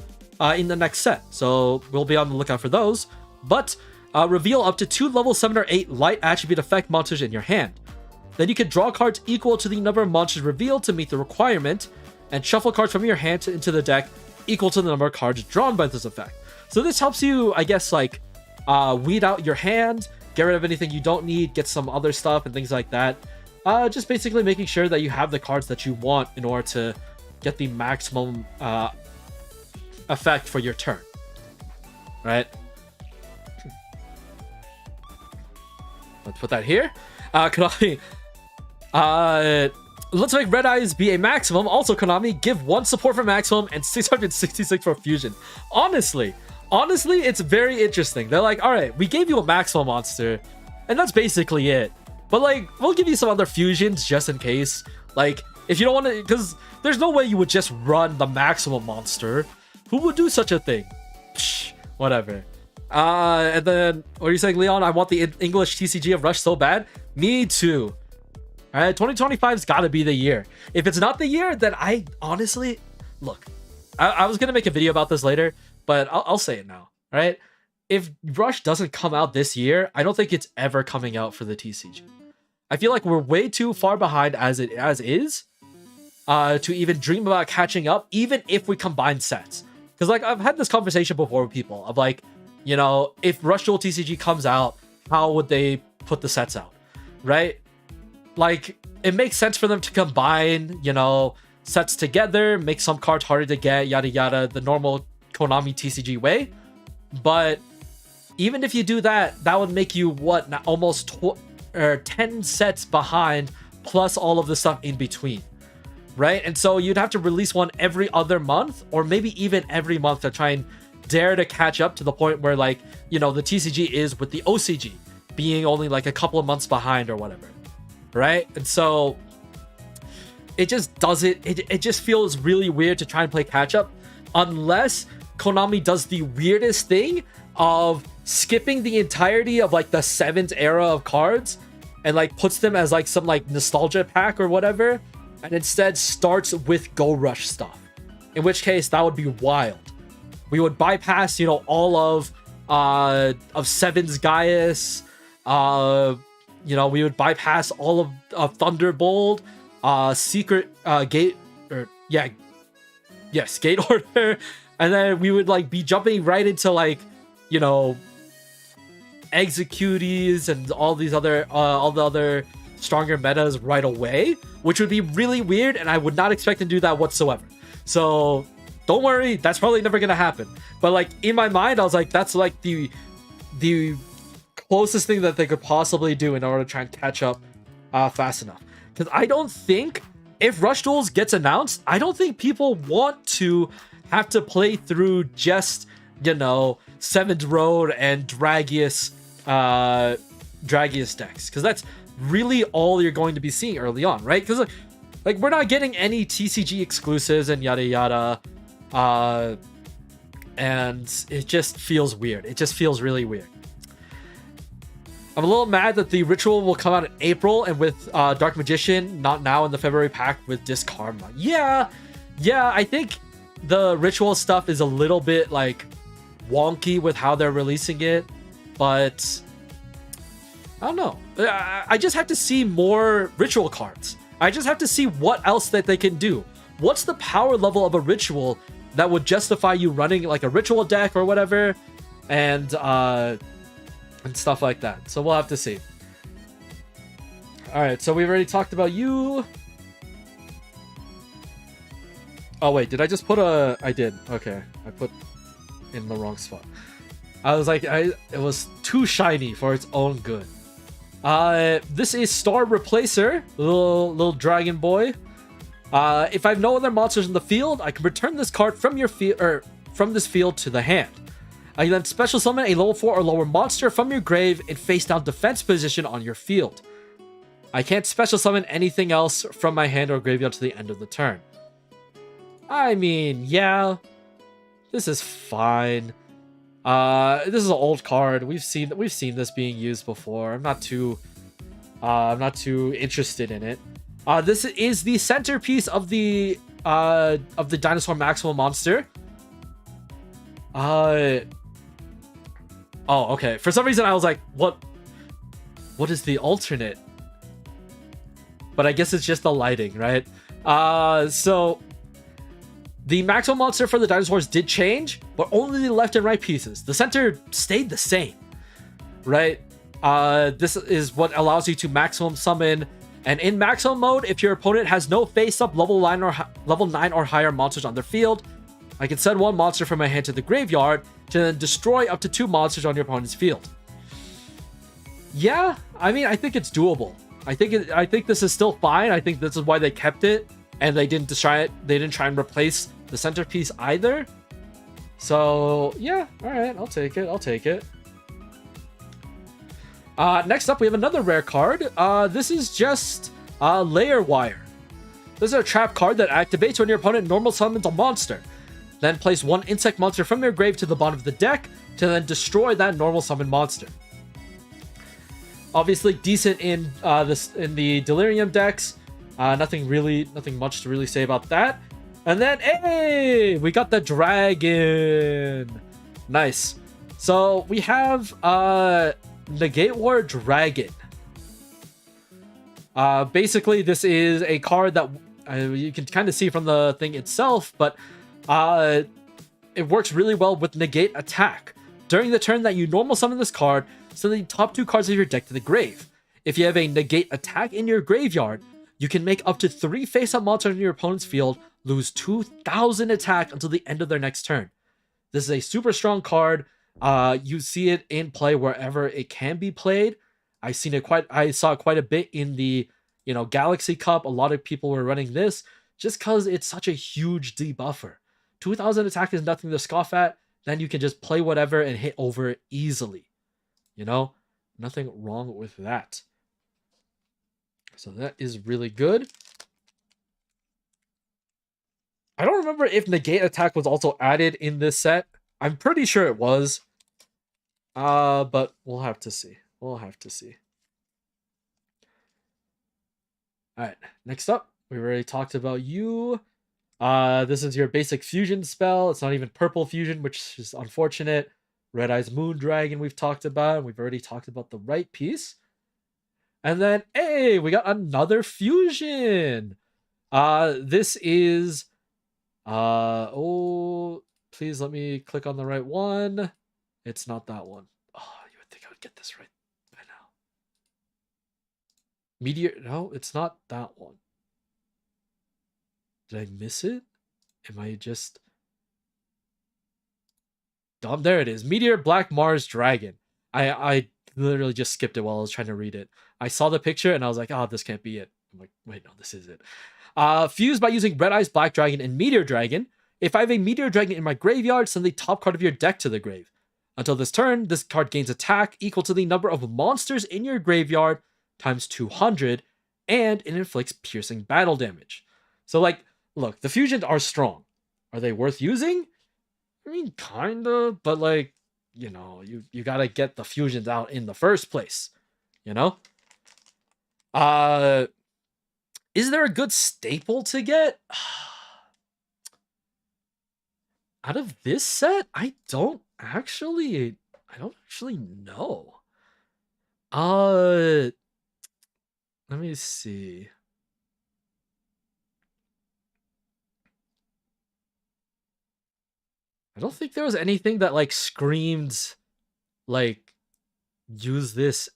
Speaker 2: in the next set. So we'll be on the lookout for those. But reveal up to 2 level 7 or 8 light attribute effect monsters in your hand. Then you can draw cards equal to the number of monsters revealed to meet the requirement, and shuffle cards from your hand into the deck equal to the number of cards drawn by this effect. So this helps you, I guess, like, weed out your hand, get rid of anything you don't need, get some other stuff and things like that. Just basically making sure that you have the cards that you want in order to get the maximum effect for your turn. Right? Let's put that here. Konami, let's make Red Eyes be a maximum. Also, Konami, give 1 support for maximum and 666 for fusion. Honestly, it's very interesting. They're like, all right, we gave you a maximum monster, and that's basically it. But like, we'll give you some other fusions just in case. Like, if you don't want to, because there's no way you would just run the maximum monster. Who would do such a thing? Psh, whatever. And then, what are you saying, Leon? I want the English TCG of Rush so bad. Me too. All right, 2025's got to be the year. If it's not the year, then I honestly, look, I was going to make a video about this later, but I'll say it now, all right? If Rush doesn't come out this year, I don't think it's ever coming out for the TCG. I feel like we're way too far behind as is to even dream about catching up, even if we combine sets. Because like, I've had this conversation before with people of like, you know, if Rush Duel TCG comes out, how would they put the sets out, right? Like, it makes sense for them to combine, you know, sets together, make some cards harder to get, yada yada, the normal Konami TCG way. But even if you do that, that would make you almost 10 sets behind, plus all of the stuff in between, right? And so you'd have to release one every other month, or maybe even every month, to try and dare to catch up to the point where, like, you know, the TCG is with the OCG being only like a couple of months behind or whatever, right? And so it just doesn't, it just feels really weird to try and play catch up, unless Konami does the weirdest thing of skipping the entirety of like the 7th era of cards and like puts them as like some like nostalgia pack or whatever, and instead starts with Go Rush stuff, in which case that would be wild. We would bypass, you know, all of 7's Gaius, you know, we would bypass all of Thunderbolt, Secret Gate, or yes, Gate Order, and then we would like be jumping right into like, you know, Executees and all the other stronger metas right away, which would be really weird, and I would not expect to do that whatsoever. So don't worry, that's probably never gonna happen. But like in my mind, I was like, that's like the closest thing that they could possibly do in order to try and catch up fast enough. Because I don't think, if Rush Duels gets announced, I don't think people want to have to play through just, you know, Seventh Road and Dragius decks, because that's really all you're going to be seeing early on, right? Because like we're not getting any TCG exclusives and yada yada, and it just feels weird. It just feels really weird. I'm a little mad that the Ritual will come out in April, and with Dark Magician not now in the February pack with Disc Karma. Yeah, I think the Ritual stuff is a little bit like wonky with how they're releasing it, but I don't know. I just have to see more Ritual cards. I just have to see what else that they can do. What's the power level of a Ritual that would justify you running like a Ritual deck or whatever, and stuff like that. So we'll have to see. All right, so we've already talked about you. Oh wait, did I just put a? I did. Okay, I put in the wrong spot. I was like, it was too shiny for its own good. This is Star Replacer, little dragon boy. If I have no other monsters in the field, I can return this card from your field, or from this field to the hand. I can then special summon a level 4 or lower monster from your grave in face down defense position on your field. I can't special summon anything else from my hand or graveyard to the end of the turn. I mean, yeah, this is fine. This is an old card. We've seen this being used before. I'm not too interested in it. This is the centerpiece of the Dinosaur Maximum monster. Oh, okay. For some reason, I was like, what is the alternate? But I guess it's just the lighting, right? So the maximum monster for the dinosaurs did change, but only the left and right pieces. The center stayed the same, right? This is what allows you to maximum summon. And in maximum mode, if your opponent has no face-up level 9 or higher monsters on their field, I can send one monster from my hand to the graveyard to then destroy up to 2 monsters on your opponent's field. Yeah, I mean, I think it's doable. I think this is still fine. I think this is why they kept it, and they didn't try it. They didn't try and replace the centerpiece either. So yeah, all right, I'll take it. Next up, we have another rare card. This is just Layer Wire. This is a trap card that activates when your opponent normal summons a monster. Then place one insect monster from your grave to the bottom of the deck to then destroy that normal summon monster. Obviously decent in the Delirium decks. Nothing much to really say about that. And then, hey, we got the dragon. Nice. So we have Negate War Dragon. Basically, this is a card that you can kind of see from the thing itself, but it works really well with Negate Attack. During the turn that you normal summon this card, send the top 2 cards of your deck to the grave. If you have a Negate Attack in your graveyard, you can make up to 3 face-up monsters in your opponent's field lose 2,000 attack until the end of their next turn. This is a super strong card. You see it in play wherever it can be played. I saw it quite a bit in the Galaxy Cup. A lot of people were running this just because it's such a huge debuffer. 2000 attack is nothing to scoff at. Then you can just play whatever and hit over easily. Nothing wrong with that. So that is really good. I don't remember if negate attack was also added in this set. I'm pretty sure it was. But we'll have to see. We'll have to see. Alright, next up, we already talked about you. This is your basic fusion spell. It's not even purple fusion, which is unfortunate. Red Eyes Moon Dragon we've talked about, and we've already talked about the right piece. And then, hey, we got another fusion. This is oh, please let me click on the right one. It's not that one. Oh, you would think I would get this right by now. Meteor, no, it's not that one. Did I miss it? Am I just dumb? There it is. Meteor Black Mars Dragon. I literally just skipped it while I was trying to read it. I saw the picture and I was like, oh, this can't be it. I'm like, wait, no, this is it. Fused by using Red Eyes Black Dragon and Meteor Dragon. If I have a Meteor Dragon in my graveyard, send the top card of your deck to the grave. Until this turn, this card gains attack equal to the number of monsters in your graveyard times 200, and it inflicts piercing battle damage. So, like, look, the fusions are strong. Are they worth using? I mean, kinda, but like, you gotta get the fusions out in the first place, Is there a good staple to get? Out of this set, I don't actually know. Let me see. I don't think there was anything that like screamed like use this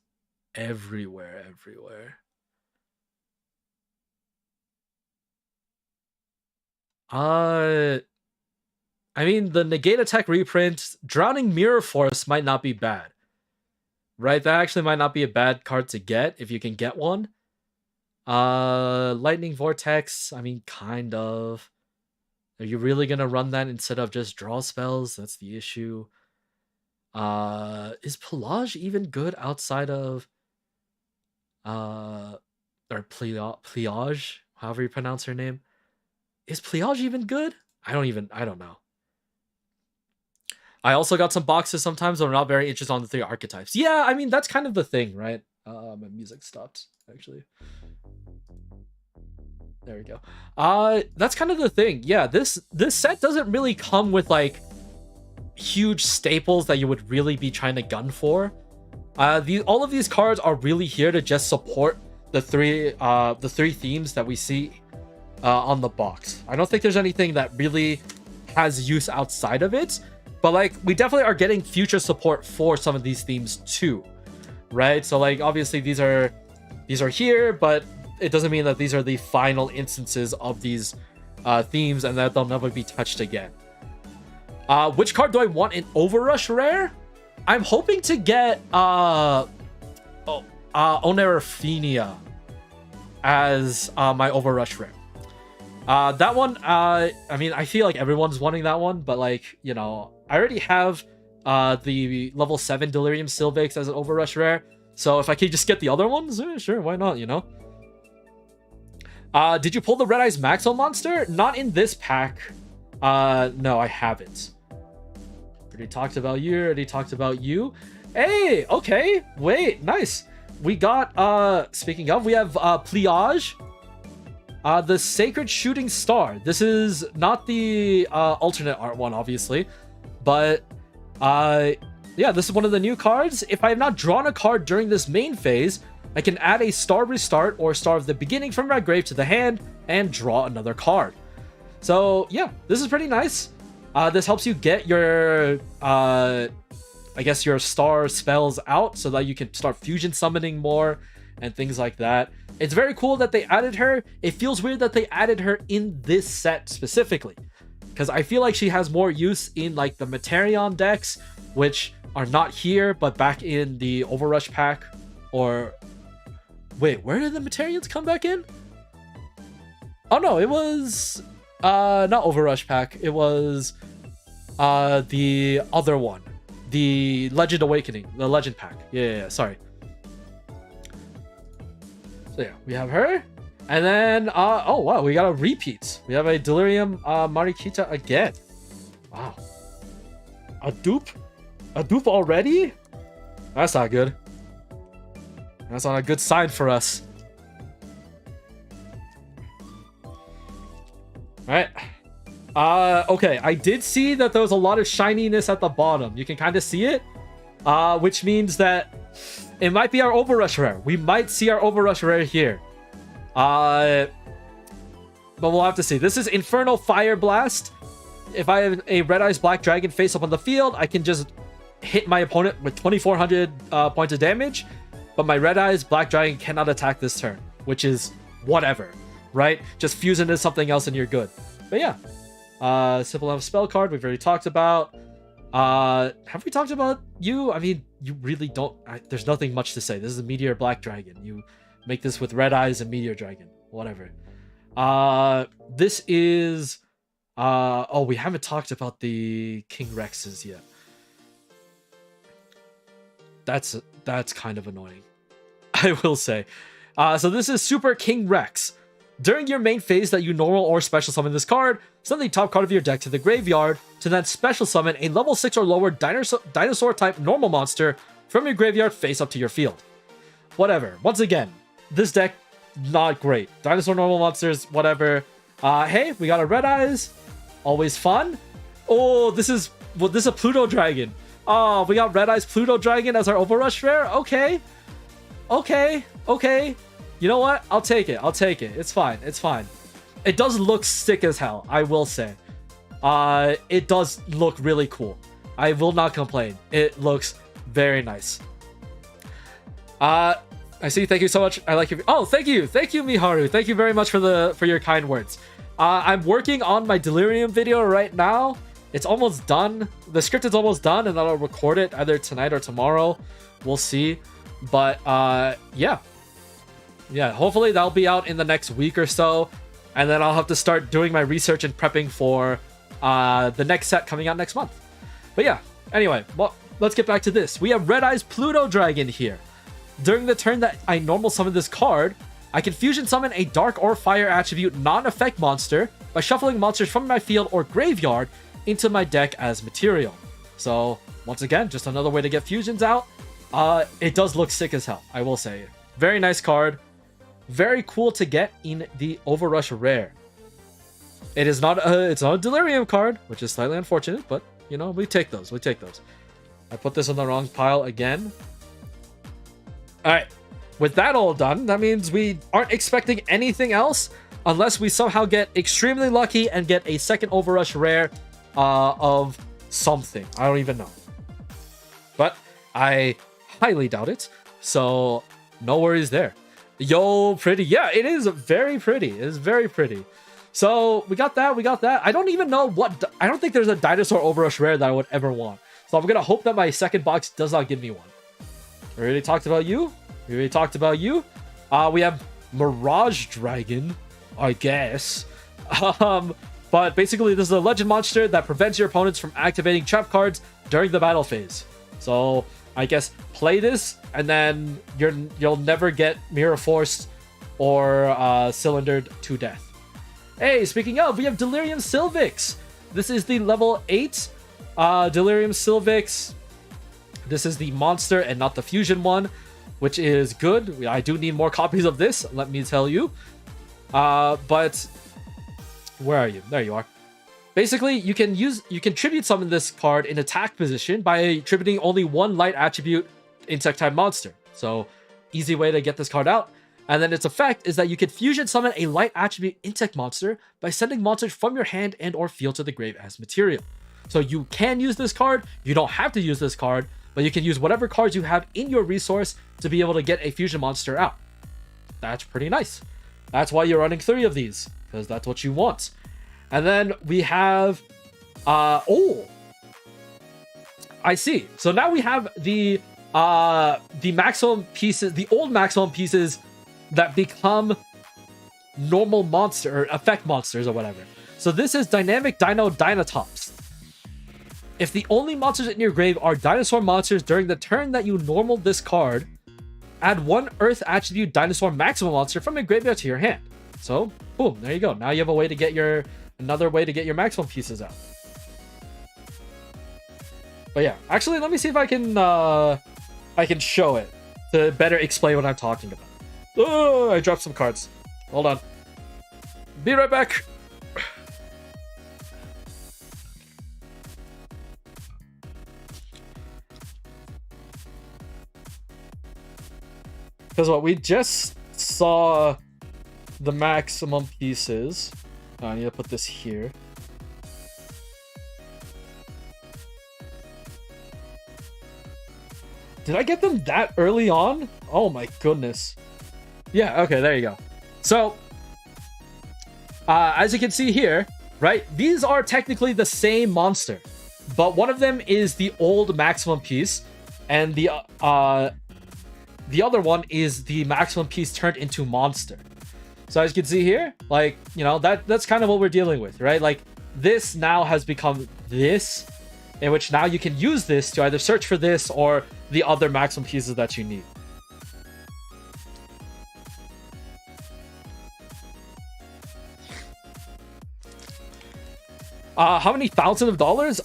Speaker 2: everywhere. I mean, the negate attack reprint, Drowning Mirror Force might not be bad. Right? That actually might not be a bad card to get if you can get one. Lightning Vortex, I mean, kind of. Are you really gonna run that instead of just draw spells? That's the issue. Is Pelage even good outside of or Pliage, however you pronounce her name? Is Pliage even good? I don't know. I also got some boxes sometimes, but I'm not very interested on the 3 archetypes. Yeah, I mean, that's kind of the thing, right? My music stopped, actually. There we go. That's kind of the thing. Yeah, this set doesn't really come with like huge staples that you would really be trying to gun for. All of these cards are really here to just support the three themes that we see on the box. I don't think there's anything that really has use outside of it, but like we definitely are getting future support for some of these themes too, right? So like obviously these are here, but it doesn't mean that these are the final instances of these themes and that they'll never be touched again. Which card do I want in Overrush Rare? I'm hoping to get Oneraphenia as my Overrush Rare. That one, I mean, I feel like everyone's wanting that one, but like, I already have the level 7 Delirium Sylvex as an Overrush Rare, so if I could just get the other ones, sure, why not, Did you pull the Red Eyes Maxo monster? Not in this pack. No, I haven't. Already talked about you. Hey, okay, wait, nice. We got, speaking of, we have Pliage. The Sacred Shooting Star. This is not the alternate art one, obviously, but yeah, this is one of the new cards. If I have not drawn a card during this main phase, I can add a Star Restart or Star of the Beginning from my grave to the hand and draw another card. So yeah, this is pretty nice. This helps you get your I guess your star spells out so that you can start fusion summoning more and things like that. It's very cool that they added her. It feels weird that they added her in this set specifically, because I feel like she has more use in like the Materion decks, which are not here but back in the Overrush pack. Or wait, where did the Materions come back in? Oh no, it was not Overrush pack. It was the other one, the Legend Awakening, the Legend pack. Yeah, sorry. So yeah, we have her. And then, oh wow, we got a repeat. We have a Delirium Marikita again. Wow. A dupe? A dupe already? That's not good. That's not a good sign for us. Alright. Okay, I did see that there was a lot of shininess at the bottom. You can kind of see it. Which means that it might be our Overrush rare. We might see our Overrush rare here. But we'll have to see. This is Infernal Fire Blast. If I have a Red Eyes Black Dragon face up on the field, I can just hit my opponent with 2,400 points of damage. But my Red Eyes Black Dragon cannot attack this turn, which is whatever, right? Just fuse into something else and you're good. But yeah, Simple enough spell card we've already talked about. Have we talked about you? I mean, you really don't. There's nothing much to say. This is a Meteor Black Dragon. You make this with Red Eyes and Meteor Dragon. Whatever. This is... oh, we haven't talked about the King Rexes yet. That's kind of annoying, I will say. So this is Super King Rex. During your main phase that you normal or special summon this card, send the top card of your deck to the graveyard to then special summon a level 6 or lower dinosaur type normal monster from your graveyard face up to your field. Whatever. Once again, this deck, not great. Dinosaur normal monsters, whatever. Hey, we got a Red Eyes. Always fun. Oh, this is a Pluto Dragon. Oh, we got Red Eyes Pluto Dragon as our Overrush rare. Okay. You know what? I'll take it. It's fine. It does look sick as hell, I will say. It does look really cool. I will not complain. It looks very nice. I see. Thank you so much. I like your... Oh, thank you, Miharu. Thank you very much for your kind words. I'm working on my Delirium video right now. It's almost done. The script is almost done, and I'll record it either tonight or tomorrow. We'll see. But yeah. Hopefully that'll be out in the next week or so, and then I'll have to start doing my research and prepping for the next set coming out next month. But yeah. Anyway, well, let's get back to this. We have Red Eyes Pluto Dragon here. During the turn that I normal summon this card, I can fusion summon a Dark or Fire attribute non-effect monster by shuffling monsters from my field or graveyard into my deck as material. So, once again, just another way to get fusions out. It does look sick as hell, I will say. Very nice card. Very cool to get in the Overrush rare. It's not a Delirium card, which is slightly unfortunate, but, you know, we take those. I put this on the wrong pile again. Alright, with that all done, that means we aren't expecting anything else unless we somehow get extremely lucky and get a second Overrush rare of something. I don't even know. But I highly doubt it, so no worries there. Yo, pretty. Yeah, it is very pretty. It is very pretty. So we got that. I don't even know what... I don't think there's a Dinosaur Overrush rare that I would ever want. So I'm going to hope that my second box does not give me one. We already talked about you. We have Mirage Dragon, I guess. But basically, this is a legend monster that prevents your opponents from activating trap cards during the battle phase. So I guess play this, and then you'll never get Mirror Forced or Cylindered to death. Hey, speaking of, we have Delirium Sylvix. This is the level 8 Delirium Sylvix. This is the monster and not the fusion one, which is good. I do need more copies of this, let me tell you. But where are you? There you are. Basically, you can tribute summon this card in attack position by tributing only one light attribute insect type monster. So, easy way to get this card out. And then its effect is that you can fusion summon a light attribute insect monster by sending monsters from your hand and or field to the grave as material. So you can use this card, you don't have to use this card, but you can use whatever cards you have in your resource to be able to get a fusion monster out. That's pretty nice. That's why you're running 3 of these, because that's what you want. And then we have oh, I see. So now we have the maximum pieces, the old maximum pieces that become normal monster or effect monsters or whatever. So this is Dynamic Dino Dinotops. If the only monsters in your grave are dinosaur monsters during the turn that you normal this card, add 1 Earth attribute dinosaur maximum monster from your graveyard to your hand. So, boom, there you go. Now you have a way to get another way to get your maximum pieces out. But yeah, actually, let me see if I can show it to better explain what I'm talking about. Oh, I dropped some cards. Hold on. Be right back. Because what we just saw the maximum pieces. I need to put this here. Did I get them that early on? Oh my goodness. Yeah, okay, there you go. So, as you can see here, right, these are technically the same monster, but one of them is the old maximum piece, and the other one is the maximum piece turned into monster. So as you can see here, like, you know, that's kind of what we're dealing with, right? Like, this now has become this, in which now you can use this to either search for this or the other maximum pieces that you need. How many thousands of dollars?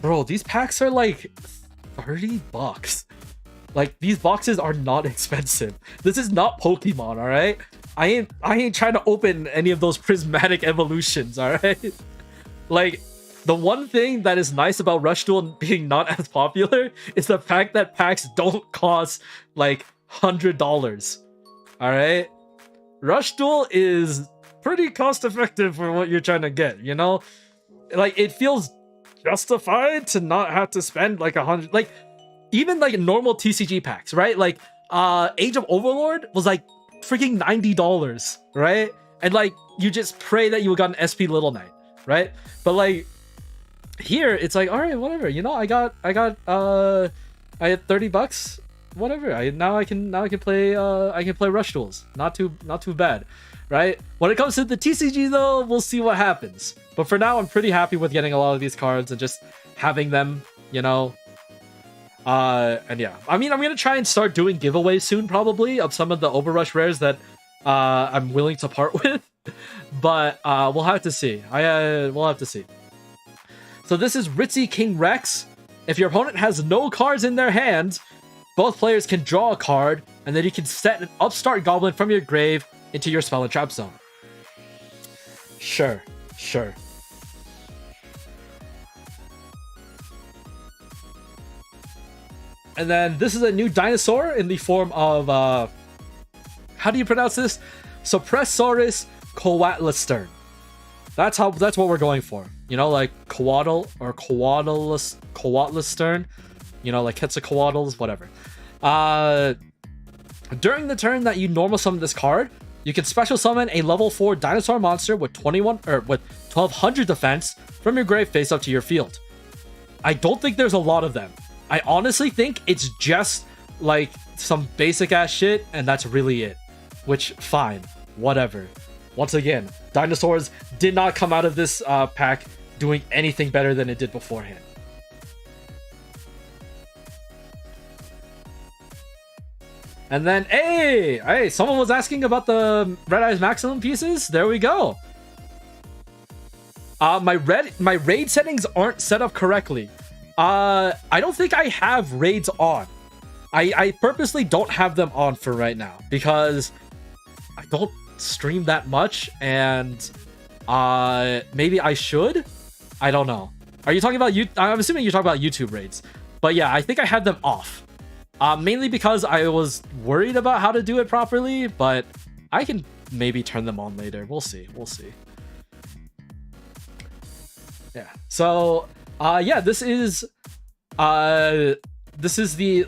Speaker 2: Bro, these packs are like $30. Like, these boxes are not expensive. This is not Pokemon, all right? I ain't trying to open any of those prismatic evolutions, all right? Like, the one thing that is nice about Rush Duel being not as popular is the fact that packs don't cost like $100. All right? Rush Duel is pretty cost effective for what you're trying to get, you know? Like, it feels justified to not have to spend like $100, like even like normal TCG packs, right? Like Age of Overlord was like freaking $90, right? And like you just pray that you got an SP Little Knight, right? But like here it's like, all right, whatever, you know, I had $30, whatever. Now I can play Rush Duels. Not too bad, right? When it comes to the TCG though, we'll see what happens. But for now, I'm pretty happy with getting a lot of these cards and just having them, you know. And yeah, I mean, I'm gonna try and start doing giveaways soon, probably, of some of the Overrush rares that I'm willing to part with. But we'll have to see. We'll have to see. So this is Ritzy King Rex. If your opponent has no cards in their hands, both players can draw a card, and then you can set an Upstart Goblin from your grave into your Spell and Trap Zone. Sure. And then this is a new dinosaur in the form of, how do you pronounce this? Suppressoris Coatlastern. That's what we're going for. You know, like Coatl or Coatlastern. You know, like Quetzalcoatl's, whatever. During the turn that you normal summon this card, you can special summon a level 4 dinosaur monster with 1200 defense from your grave face up to your field. I don't think there's a lot of them. I honestly think it's just like some basic ass shit, and that's really it. Which, fine, whatever. Once again, dinosaurs did not come out of this pack doing anything better than it did beforehand. And then, hey, someone was asking about the Red Eyes Maximum pieces. There we go. My raid settings aren't set up correctly. I don't think I have raids on. I purposely don't have them on for right now because I don't stream that much, and maybe I should. I don't know. Are you talking about you? I'm assuming you're talking about YouTube raids, but yeah, I think I had them off. Mainly because I was worried about how to do it properly, but I can maybe turn them on later. We'll see. Yeah. So, yeah, this is the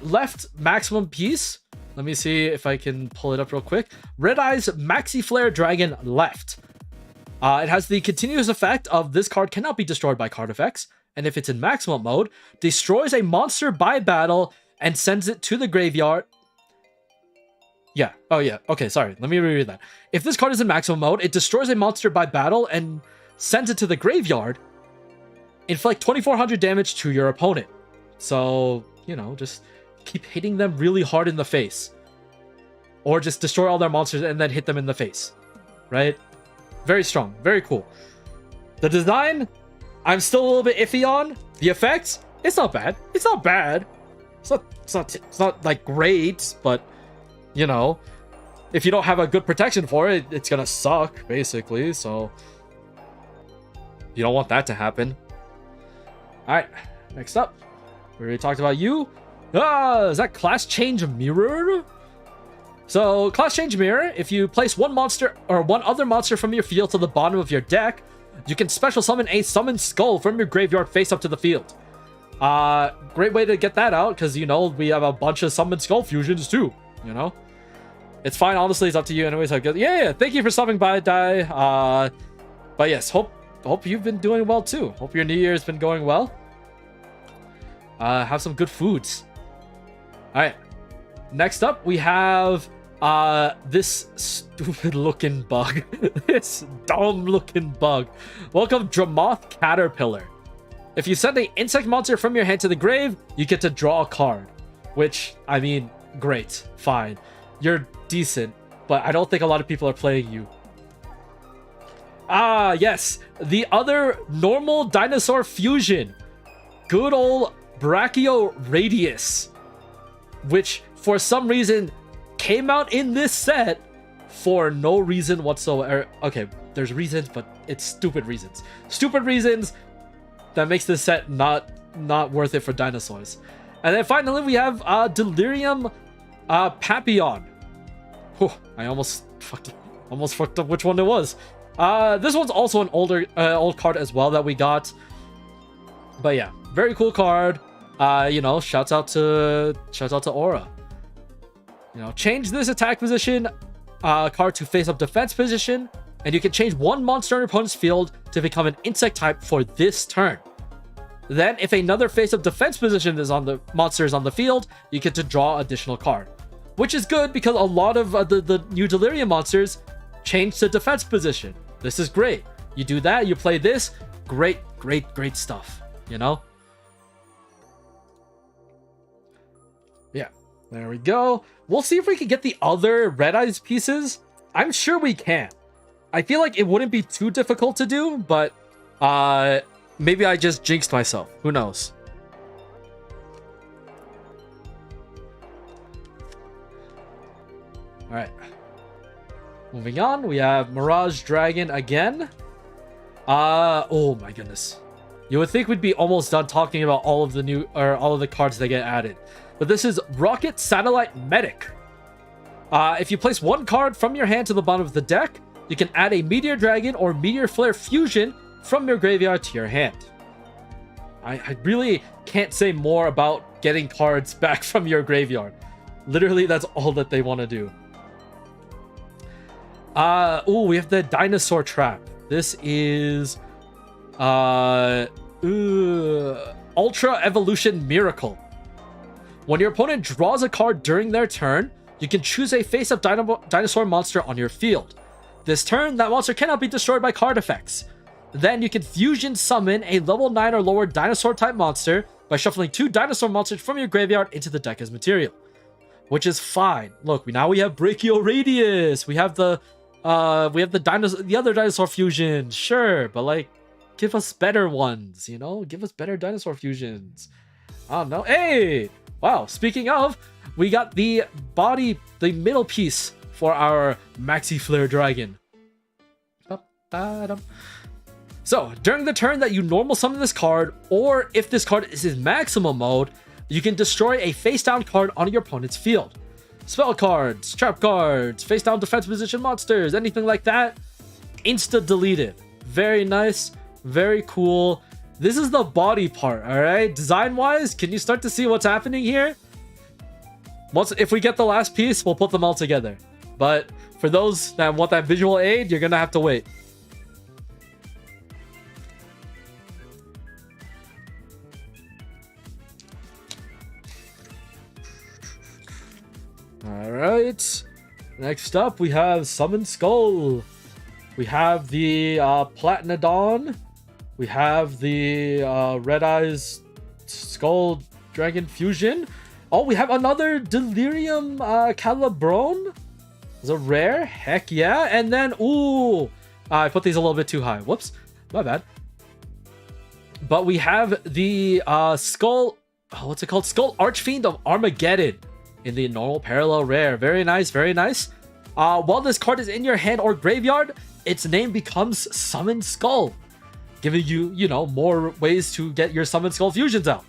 Speaker 2: left maximum piece. Let me see if I can pull it up real quick. Red Eyes Maxi Flare Dragon left. It has the continuous effect of this card cannot be destroyed by card effects, and if it's in maximum mode, destroys a monster by battle and sends it to the graveyard. Yeah. Oh, yeah. Okay, sorry. Let me reread that. If this card is in maximum mode, it destroys a monster by battle and sends it to the graveyard. Inflict 2400 damage to your opponent. So, you know, just keep hitting them really hard in the face. Or just destroy all their monsters and then hit them in the face. Right? Very strong. Very cool. The design, I'm still a little bit iffy on. The effects, it's not bad. It's not bad. It's not like great, but you know, if you don't have a good protection for it, it's gonna suck, basically, so you don't want that to happen. Alright, next up. We already talked about you. Is that class change mirror? So, class change mirror, if you place one monster or one other monster from your field to the bottom of your deck, you can special summon a summoned skull from your graveyard face up to the field. Great way to get that out, because, you know, we have a bunch of summoned skull fusions too, you know? It's fine, honestly, it's up to you anyways. Yeah, thank you for stopping by, Dai. But yes, hope you've been doing well too. Hope your New Year's been going well. Have some good foods. Alright. Next up, we have this stupid looking bug. This dumb looking bug. Welcome, Dramoth Caterpillar. If you send an insect monster from your hand to the grave, you get to draw a card. Which, I mean, great. Fine. You're decent, but I don't think a lot of people are playing you. Yes. The other normal dinosaur fusion. Good old Brachio Radius. Which, for some reason, came out in this set for no reason whatsoever. Okay, there's reasons, but it's stupid reasons. Stupid reasons that makes this set not worth it for dinosaurs. And then finally, we have Delirium Papillon. Whew, I almost fucked up which one it was. This one's also an old card as well that we got. But yeah, very cool card. You know, shouts out to Aura. You know, change this attack position card to face up defense position, and you can change one monster on your opponent's field to become an insect type for this turn. Then, if another face up defense position is on the monster is on the field, you get to draw additional card. Which is good because a lot of the new Delirium monsters change to defense position. This is great. You do that, you play this, great stuff, you know? Yeah, there we go. We'll see if we can get the other Red Eyes pieces. I'm sure we can. I feel like it wouldn't be too difficult to do, but maybe I just jinxed myself. Who knows? Alright. Moving on, we have Mirage Dragon again. Oh my goodness. You would think we'd be almost done talking about all of the cards that get added. But this is Rocket Satellite Medic. If you place one card from your hand to the bottom of the deck, you can add a Meteor Dragon or Meteor Flare fusion from your graveyard to your hand. I really can't say more about getting cards back from your graveyard. Literally, that's all that they want to do. We have the Dinosaur Trap. This is Ultra Evolution Miracle. When your opponent draws a card during their turn, you can choose a face-up dinosaur monster on your field. This turn, that monster cannot be destroyed by card effects. Then you can fusion summon a level 9 or lower dinosaur-type monster by shuffling 2 dinosaur monsters from your graveyard into the deck as material. Which is fine. Look, now we have Brachio Radius. We have the other dinosaur fusion. Sure, but like, give us better ones, you know? Give us better dinosaur fusions. I don't know. Hey! Wow, speaking of, we got the middle piece for our Maxi Flare Dragon. So, during the turn that you normal summon this card, or if this card is in maximum mode, you can destroy a face-down card on your opponent's field. Spell cards, trap cards, face-down defense position monsters, anything like that, insta-deleted. Very nice, very cool. This is the body part, alright? Design-wise, can you start to see what's happening here? If we get the last piece, we'll put them all together. But for those that want that visual aid, you're gonna have to wait. Alright. Next up, we have Summon Skull. We have the Platinodon. We have the Red Eyes Skull Dragon Fusion. Oh, we have another Delirium Calibron. Is it rare? Heck yeah. And then, ooh, I put these a little bit too high. Whoops, my bad. But we have the Skull, what's it called? Skull Archfiend of Armageddon in the normal parallel rare. Very nice, very nice. While this card is in your hand or graveyard, its name becomes Summon Skull, giving you, you know, more ways to get your Summon Skull fusions out.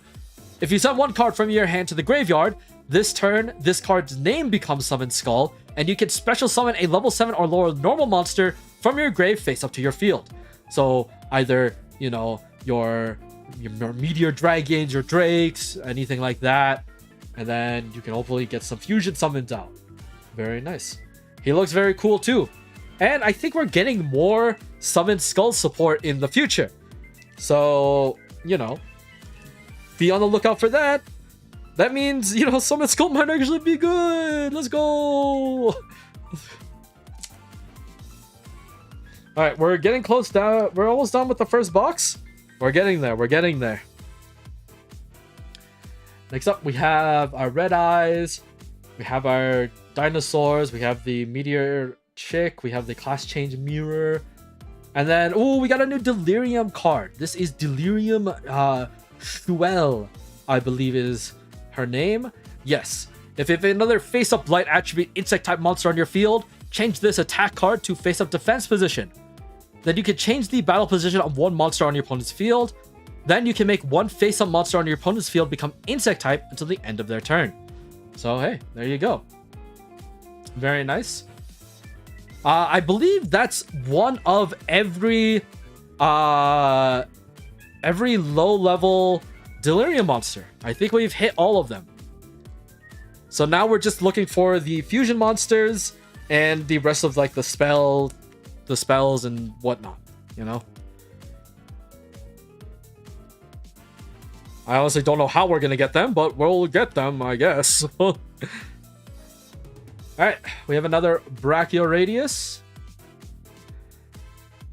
Speaker 2: If you send one card from your hand to the graveyard, this turn, this card's name becomes Summon Skull, and you can special summon a level 7 or lower normal monster from your grave face up to your field. So either, you know, your Meteor Dragons, your Drakes, anything like that. And then you can hopefully get some fusion summons out. Very nice. He looks very cool too. And I think we're getting more Summon Skull support in the future. So, you know, be on the lookout for that. That means, you know, Summon Skull might actually be good. Let's go. Alright, we're getting close down. We're almost done with the first box. We're getting there. We're getting there. Next up, we have our Red Eyes. We have our Dinosaurs. We have the Meteor Chick. We have the Class Change Mirror. And then, oh, we got a new Delirium card. This is Delirium Thuel, I believe is her name. Yes. If another face-up light attribute insect-type monster on your field, change this attack card to face-up defense position. Then you can change the battle position of one monster on your opponent's field. Then you can make one face-up monster on your opponent's field become insect-type until the end of their turn. So, hey, there you go. Very nice. I believe that's one of every low-level Delirium monster. I think we've hit all of them. So now we're just looking for the fusion monsters and the rest of like the spells and whatnot, you know? I honestly don't know how we're gonna get them, but we'll get them, I guess. Alright, we have another Brachioradius.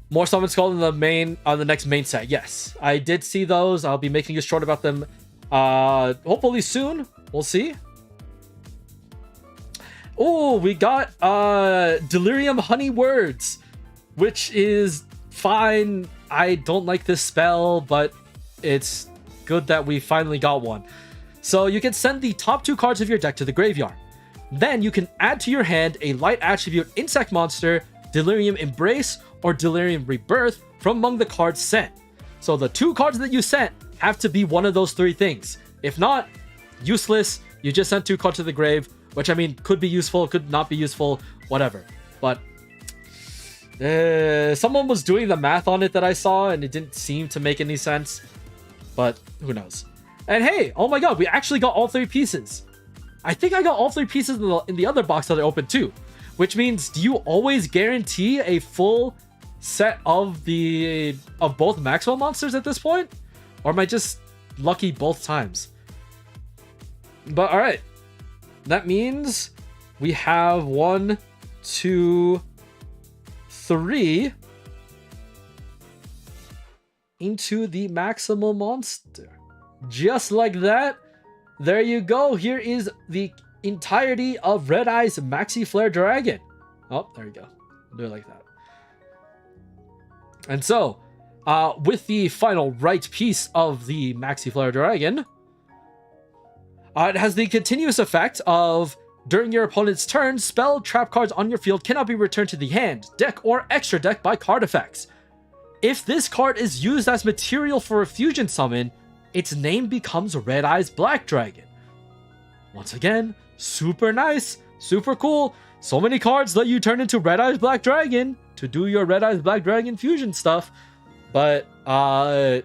Speaker 2: More Summon Skull in the main on the next main set. Yes, I did see those. I'll be making a short about them hopefully soon. We'll see. Oh, we got Delirium Honey Words, which is fine. I don't like this spell, but it's good that we finally got one. So you can send the top 2 cards of your deck to the graveyard. Then you can add to your hand a light attribute insect monster, Delirium Embrace, or Delirium Rebirth from among the cards sent. So the 2 cards that you sent have to be one of those 3 things. If not, useless. You just sent 2 cards to the grave, which I mean could be useful, could not be useful, whatever. But someone was doing the math on it that I saw, and it didn't seem to make any sense. But who knows? And hey, oh my god, we actually got all 3 pieces. I think I got all 3 pieces in the other box that I opened too. Which means, do you always guarantee a full set of both Maxwell monsters at this point? Or am I just lucky both times? But alright. That means we have 1, 2, 3 into the maximum monster. Just like that. There you go. Here is the entirety of Red Eye's Maxi Flare Dragon. Oh, there you go. Do it like that. And so, with the final right piece of the Maxi Flare Dragon, it has the continuous effect of during your opponent's turn, spell trap cards on your field cannot be returned to the hand, deck, or extra deck by card effects. If this card is used as material for a fusion summon, its name becomes Red Eye's Black Dragon. Once again, super nice, super cool. So many cards let you turn into Red Eye's Black Dragon to do your Red Eye's Black Dragon fusion stuff. But the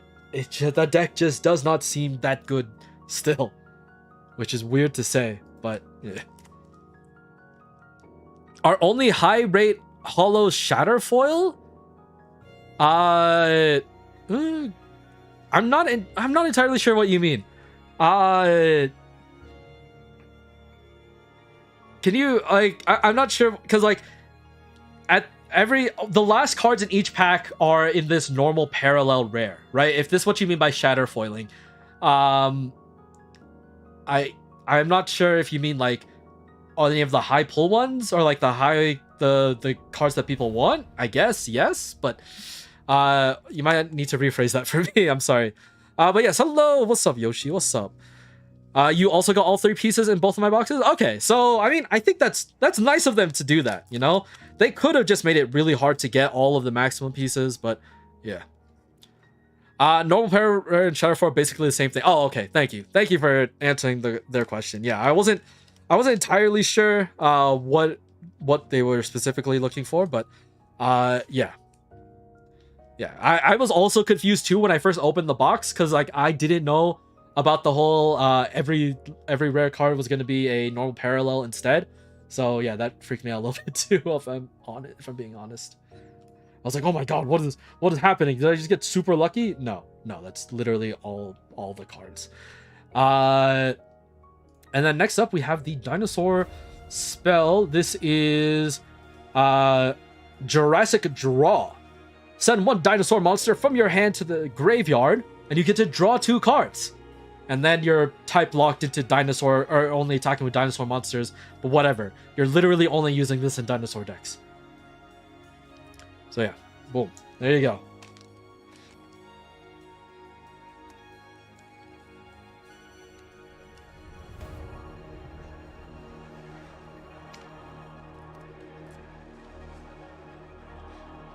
Speaker 2: deck just does not seem that good still. Which is weird to say, but yeah. Our only high rate Hollow Shatter foil? I'm not entirely sure what you mean. can you like? I'm not sure because like at the last cards in each pack are in this normal parallel rare, right? If this is what you mean by shatter foiling, I'm not sure if you mean like any of the high pull ones or like the cards that people want. I guess yes, but you might need to rephrase that for me. I'm sorry. But yes, hello. What's up, Yoshi? What's up? You also got all 3 pieces in both of my boxes? Okay, so I mean, I think that's nice of them to do that, you know? They could have just made it really hard to get all of the maximum pieces, but yeah. Normal pair and Shadow 4 are basically the same thing. Oh, okay, thank you. Thank you for answering their question. Yeah, I wasn't entirely sure what they were specifically looking for, but yeah. Yeah, I was also confused too when I first opened the box because like I didn't know about the whole every rare card was going to be a normal parallel instead. So yeah, that freaked me out a little bit too if I'm being honest. I was like, oh my god, what is happening? Did I just get super lucky? No, that's literally all the cards. And then next up we have the Dinosaur spell. This is Jurassic Draw. Send 1 dinosaur monster from your hand to the graveyard, and you get to draw 2 cards. And then you're type locked into dinosaur, or only attacking with dinosaur monsters, but whatever. You're literally only using this in dinosaur decks. So yeah, boom. There you go.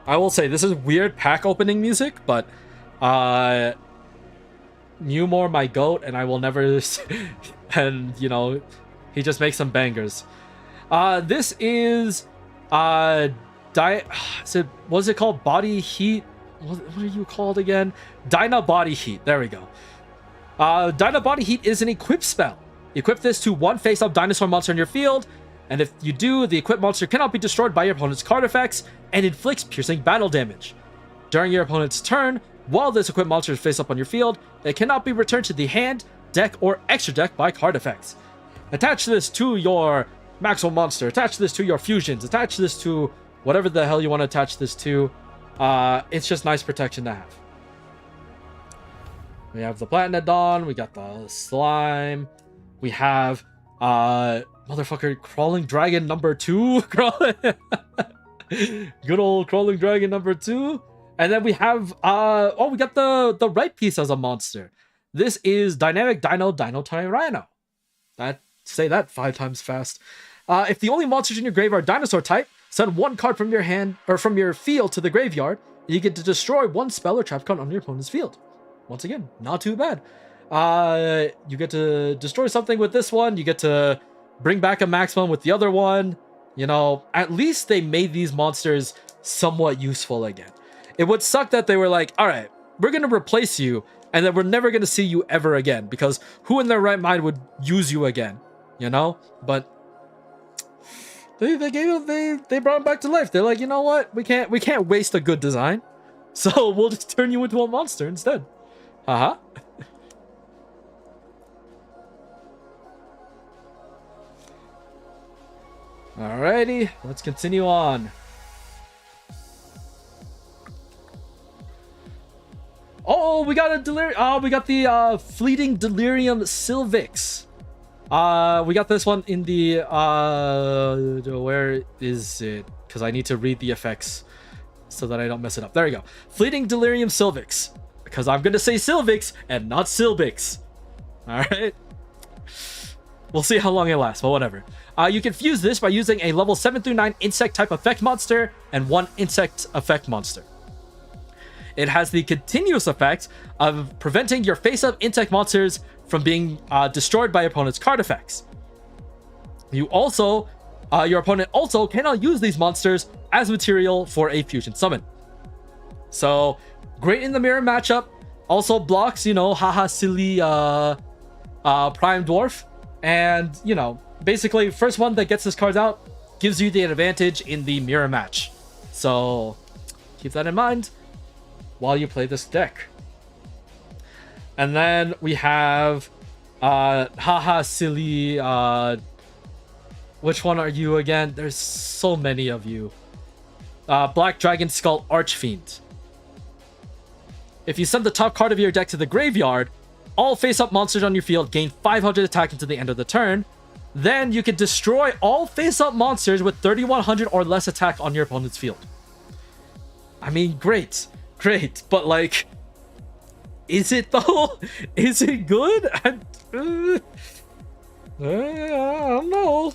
Speaker 2: I will say, this is weird pack opening music, but Newmore, my goat, and I will never and you know, he just makes some bangers. This is what is it called? Body Heat? What are you called again? Dyna Body Heat. There we go. Dyna Body Heat is an equip spell. Equip this to 1 face-up dinosaur monster in your field, and if you do, the equipped monster cannot be destroyed by your opponent's card effects and inflicts piercing battle damage. During your opponent's turn, while this equipped monster is face up on your field, it cannot be returned to the hand, deck, or extra deck by card effects. Attach this to your Maxwell monster, attach this to your fusions, attach this to whatever the hell you want to attach this to. It's just nice protection to have. We have the Platinodon, we got the slime, we have motherfucker Crawling Dragon number 2. Good old Crawling Dragon number 2. And then we have we got the right piece as a monster. This is Dynamic Dino Tyranno. Say that 5 times fast. If the only monsters in your graveyard are dinosaur type, send 1 card from your hand or from your field to the graveyard, and you get to destroy 1 spell or trap card on your opponent's field. Once again, not too bad. You get to destroy something with this one, you get to bring back a maximum with the other one. You know, at least they made these monsters somewhat useful again. It would suck that they were like, all right, we're going to replace you, and then we're never going to see you ever again, because who in their right mind would use you again, you know? But they brought him back to life. They're like, you know what? We can't waste a good design, so we'll just turn you into a monster instead. Haha. Alrighty, let's continue on. Oh, we got we got the Fleeting Delirium Sylvix. We got this one in the where is it? Because I need to read the effects so that I don't mess it up. There we go. Fleeting Delirium Sylvix. Because I'm gonna say Sylvix and not Sylvix. Alright. We'll see how long it lasts, but whatever. You can fuse this by using a level 7 through 9 insect type effect monster and 1 insect effect monster. It has the continuous effect of preventing your face-up insect monsters from being destroyed by your opponent's card effects. You also, your opponent also cannot use these monsters as material for a fusion summon. So, great in the mirror matchup. Also blocks, you know, haha silly Prime Dwarf. And, you know, basically, first one that gets this card out gives you the advantage in the mirror match. So, keep that in mind while you play this deck. And then we have haha silly what Which one are you again? There's so many of you. Black Dragon Skull Archfiend. If you send the top card of your deck to the graveyard, all face-up monsters on your field gain 500 attack until the end of the turn. Then you can destroy all face-up monsters with 3100 or less attack on your opponent's field. I mean, great. Great. But, like, is it, though? Is it good? I don't know.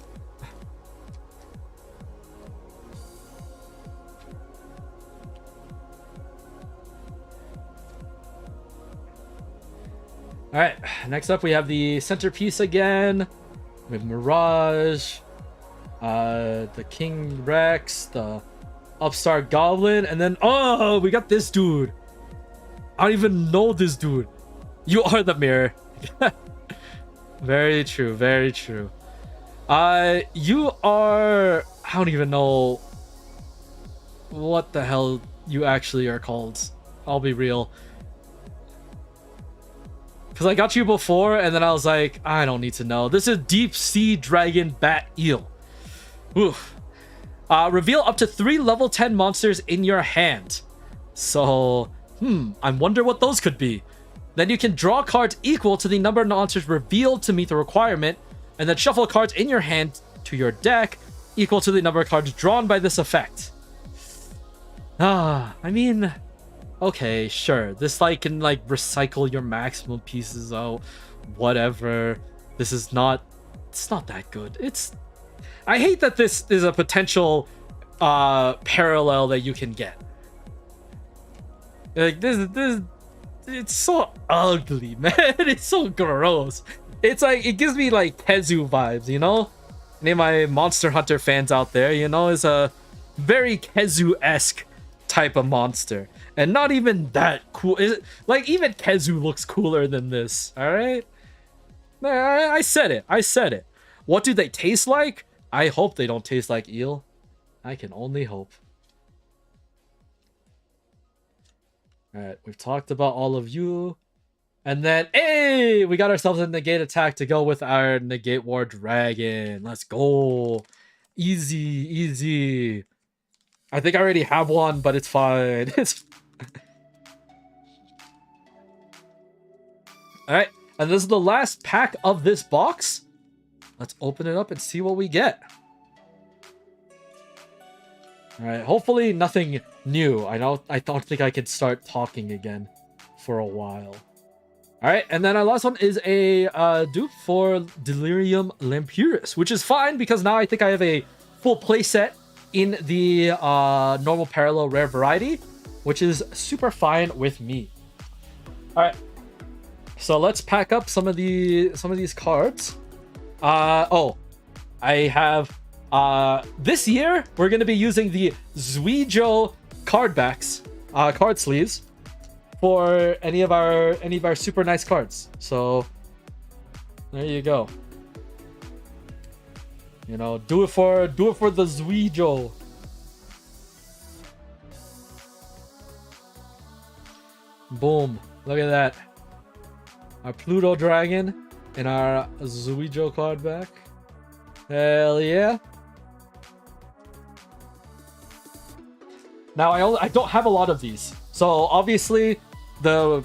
Speaker 2: Alright, next up we have the centerpiece again. We have Mirage, the King Rex, the Upstart Goblin, and then, oh, we got this dude. I don't even know this dude. You are the mirror. Very true, very true. You are, I don't even know what the hell you actually are called. I'll be real. Because I got you before, and then I was like, I don't need to know. This is Deep Sea Dragon Bat Eel. Oof. Reveal up to 3 level 10 monsters in your hand. So, I wonder what those could be. Then you can draw cards equal to the number of monsters revealed to meet the requirement, and then shuffle cards in your hand to your deck equal to the number of cards drawn by this effect. I mean... okay, sure. This like can like recycle your maximum pieces out, whatever. This is not, it's not that good. I hate that this is a potential parallel that you can get. Like this it's so ugly, man. It's so gross. It's like, it gives me like Kezu vibes, you know? Any of my Monster Hunter fans out there, you know, is a very Kezu-esque type of monster. And not even that cool. Like, even Kezu looks cooler than this. Alright? I said it. I said it. What do they taste like? I hope they don't taste like eel. I can only hope. Alright, we've talked about all of you. And then, hey! We got ourselves a negate attack to go with our negate war dragon. Let's go. Easy, easy. I think I already have one, but it's fine. Alright, and this is the last pack of this box. Let's open it up and see what we get. Alright, hopefully nothing new. I don't think I can start talking again for a while. Alright, and then our last one is a dupe for Delirium Lampuris, which is fine because now I think I have a full playset in the normal parallel rare variety, which is super fine with me. Alright, so let's pack up some of these cards. I have this year we're gonna be using the Zuijo card backs, card sleeves for any of our super nice cards. So there you go. You know, do it for the Zuijo. Boom. Look at that. Our Pluto Dragon and our Zuijo card back. Hell yeah. Now I don't have a lot of these. So obviously the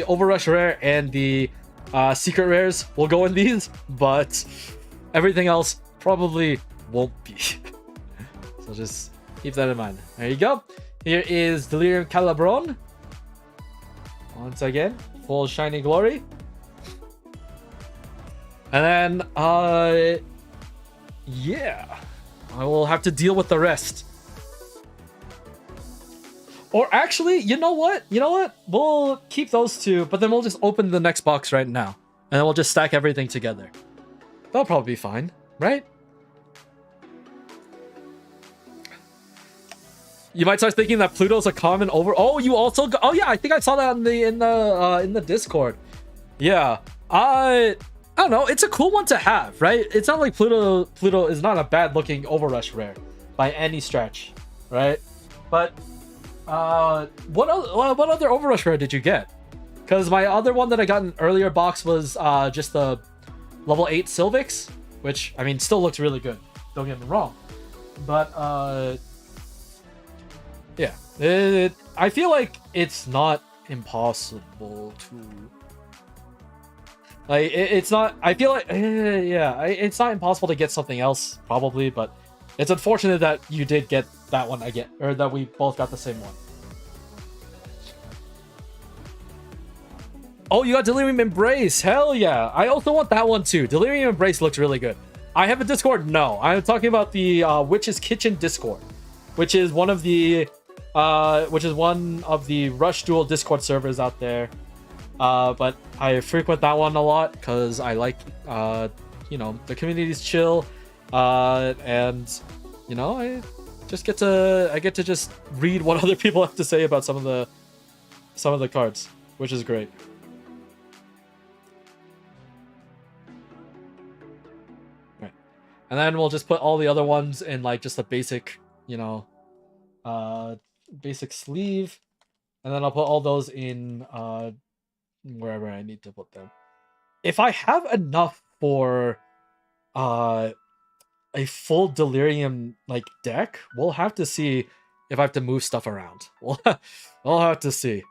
Speaker 2: Overrush rare and the secret rares will go in these, but everything else probably won't be. So just keep that in mind. There you go. Here is Delirium Calabron. Once again, full shiny glory. And then, yeah, I will have to deal with the rest. Or actually, you know what? We'll keep those two, but then we'll just open the next box right now. And then we'll just stack everything together. That'll probably be fine, right? You might start thinking that Pluto's a common over. Oh, you also. Oh yeah, I think I saw that in the Discord. Yeah, I don't know. It's a cool one to have, right? It's not like Pluto is not a bad looking Overrush rare by any stretch, right? But what other Overrush rare did you get? Because my other one that I got in an earlier box was just the level 8 Sylvix, which I mean still looks really good. Don't get me wrong, but yeah, I feel like it's not impossible to. Like it's not. I feel like yeah, it's not impossible to get something else probably, but it's unfortunate that you did get that one again, or that we both got the same one. Oh, you got Delirium Embrace. Hell yeah. I also want that one too. Delirium Embrace looks really good. I have a Discord? No. I'm talking about the Witch's Kitchen Discord, which is one of the Rush Duel Discord servers out there. But I frequent that one a lot because I like you know, the community's chill. And you know, I get to just read what other people have to say about some of the cards, which is great. And then we'll just put all the other ones in like just a basic, you know, basic sleeve. And then I'll put all those in wherever I need to put them. If I have enough for a full Delirium like deck, we'll have to see if I have to move stuff around. We'll have to see.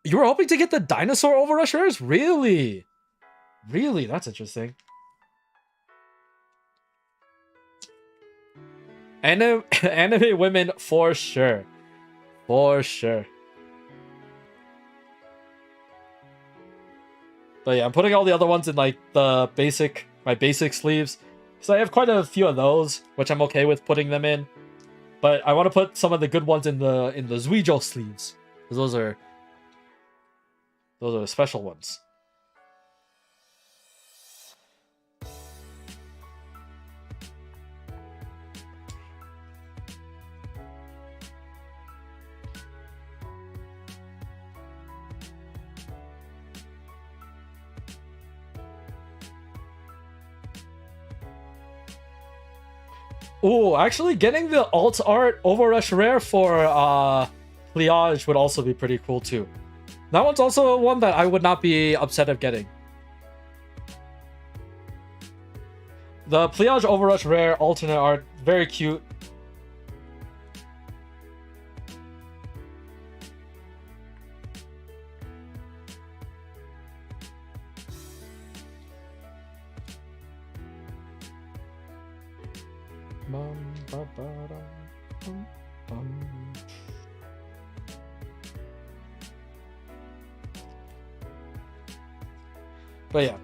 Speaker 2: You were hoping to get the Dinosaur Overrush rares? Really? Really? That's interesting. Anime women for sure. For sure. But yeah, I'm putting all the other ones in like my basic sleeves. So I have quite a few of those, which I'm okay with putting them in. But I want to put some of the good ones in the Zuijo sleeves. Because those are the special ones. Oh, actually getting the alt art Overrush rare for Pliage would also be pretty cool too. That one's also one that I would not be upset of getting. The Pliage Overrush rare alternate art, very cute. But yeah,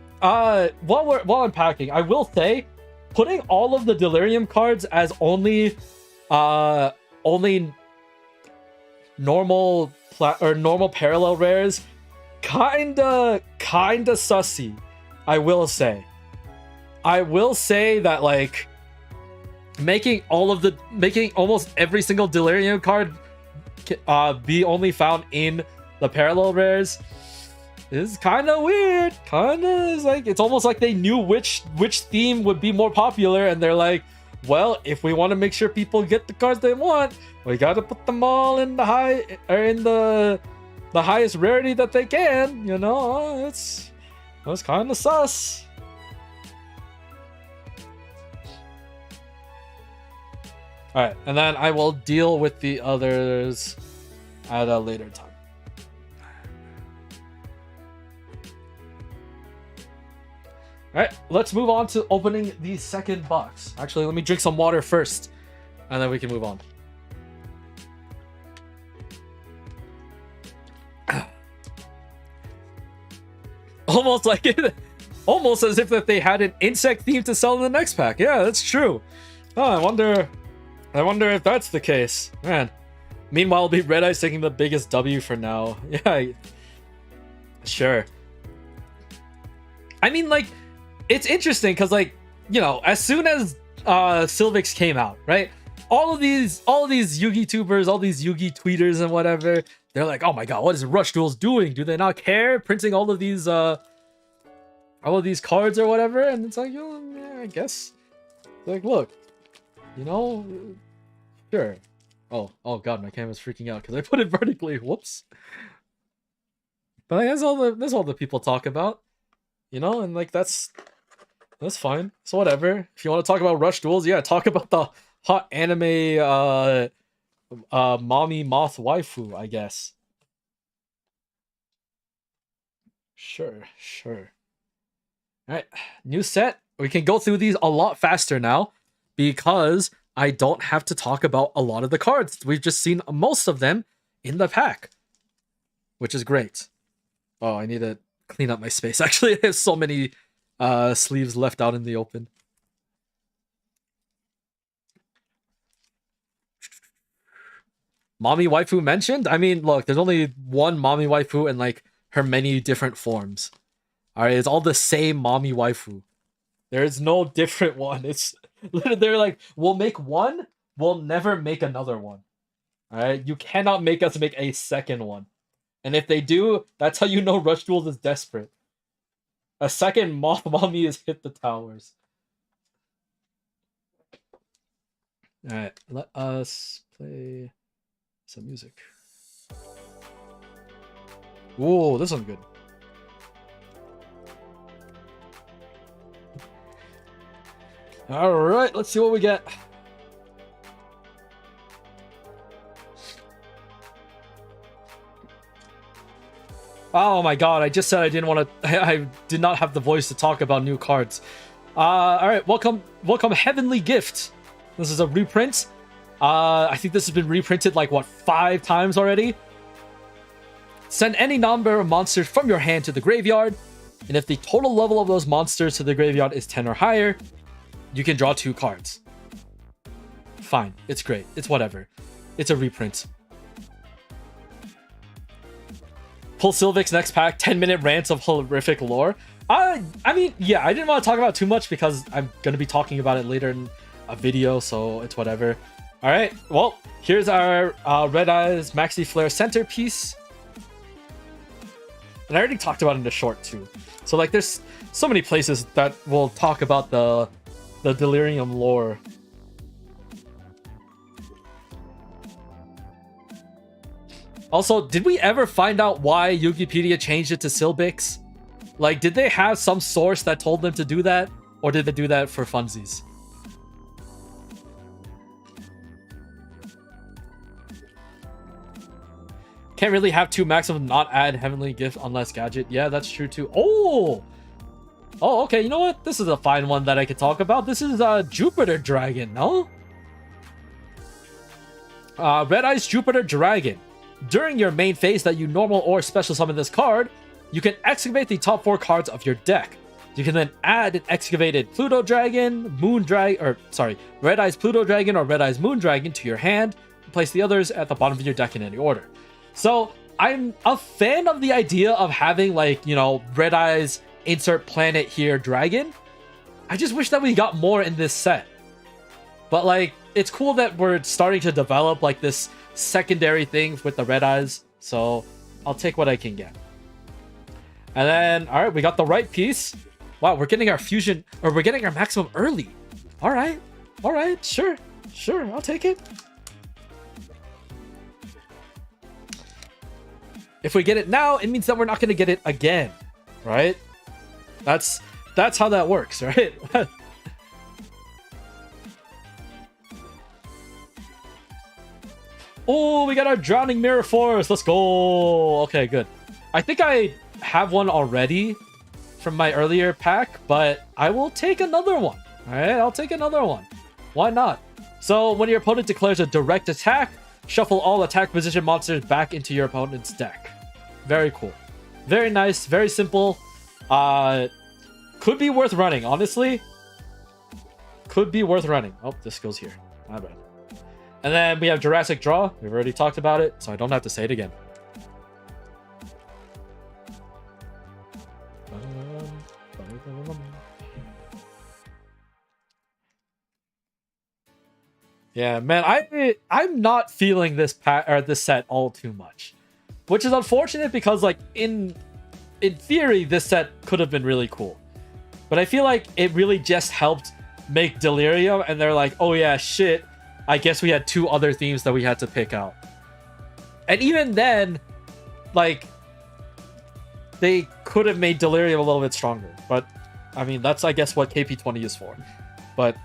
Speaker 2: while I'm packing, I will say, putting all of the Delirium cards as only normal parallel rares, kinda sussy. I will say that like making almost every single Delirium card be only found in the parallel rares is kind of weird. Is like, it's almost like they knew which theme would be more popular, and they're like, well, if we want to make sure people get the cards they want, we gotta put them all in the highest rarity that they can. You know, it was kind of sus. All right, and then I will deal with the others at a later time. All right, let's move on to opening the second box. Actually, let me drink some water first, and then we can move on. Almost as if that they had an insect theme to sell in the next pack. Yeah, that's true. Oh, I wonder if that's the case. Man. Meanwhile, it'll be Red Eyes taking the biggest W for now. Yeah, sure. I mean, like, it's interesting because, like, you know, as soon as Sylvix came out, right? All of these Yugi tubers, all these Yugi tweeters and whatever, they're like, oh my god, what is Rush Duels doing? Do they not care? Printing all of these cards or whatever? And it's like, yeah, I guess. Like, look, you know, sure. Oh god, my camera's freaking out because I put it vertically. Whoops. But that's all the people talk about, you know, and like that's That's fine. So whatever. If you want to talk about Rush Duels, yeah, talk about the hot anime mommy moth waifu, I guess. Sure, sure. Alright, new set. We can go through these a lot faster now because I don't have to talk about a lot of the cards. We've just seen most of them in the pack, which is great. Oh, I need to clean up my space. Actually, I have so many sleeves left out in the open. Mommy waifu mentioned? I mean, look, there's only one mommy waifu and like her many different forms. Alright, it's all the same mommy waifu. There is no different one. It's literally, they're like, we'll make one, we'll never make another one. Alright, you cannot make us make a second one. And if they do, that's how you know Rush Duels is desperate. A second mommy has hit the towers. Alright, let us play some music. Whoa, this one's good. Alright, let's see what we get. Oh my god, I just said I didn't want to. I did not have the voice to talk about new cards. Alright, welcome Heavenly Gift. This is a reprint. I think this has been reprinted like, what, 5 times already? Send any number of monsters from your hand to the graveyard, and if the total level of those monsters to the graveyard is 10 or higher, you can draw 2 cards. Fine, it's great, it's whatever. It's a reprint. Pull Sylvic's next pack, 10-minute rants of horrific lore. I mean, yeah, I didn't want to talk about it too much because I'm going to be talking about it later in a video, so it's whatever. Alright, well, here's our Red Eyes Maxi Flare centerpiece. And I already talked about it in the short too. So like there's so many places that will talk about the Delirium lore. Also, did we ever find out why Yugipedia changed it to Silbix? Like, did they have some source that told them to do that? Or did they do that for funsies? Can't really have 2 maximum not add Heavenly Gift unless Gadget. Yeah, that's true too. Oh! Oh, okay, you know what? This is a fine one that I could talk about. This is Jupiter Dragon, no? Red Eyes Jupiter Dragon. During your main phase that you normal or special summon this card, you can excavate the top 4 cards of your deck. You can then add an excavated Pluto Dragon, Red Eyes Pluto Dragon or Red Eyes Moon Dragon to your hand, and place the others at the bottom of your deck in any order. So, I'm a fan of the idea of having, like, you know, Red Eyes insert planet here dragon. I just wish that we got more in this set. But, like, it's cool that we're starting to develop, like, this secondary thing with the Red Eyes. So, I'll take what I can get. And then, alright, we got the right piece. Wow, we're getting our fusion, or we're getting our maximum early. Alright, sure, I'll take it. If we get it now, it means that we're not going to get it again, right? That's how that works, right? Oh, we got our Drowning Mirror Force. Let's go. Okay, good. I think I have one already from my earlier pack, but I will take another one. All right, I'll take another one. Why not? So when your opponent declares a direct attack, shuffle all attack position monsters back into your opponent's deck. Very cool. Very nice. Very simple. Could be worth running, honestly. Could be worth running. Oh, this goes here. My bad. And then we have Jurassic Draw. We've already talked about it, so I don't have to say it again. Yeah, man, I'm not feeling this this set all too much, which is unfortunate because, like, in theory, this set could have been really cool, but I feel like it really just helped make Delirium, and they're like, oh yeah, shit, I guess we had 2 other themes that we had to pick out, and even then, like, they could have made Delirium a little bit stronger, but I mean, that's, I guess, what KP20 is for. But,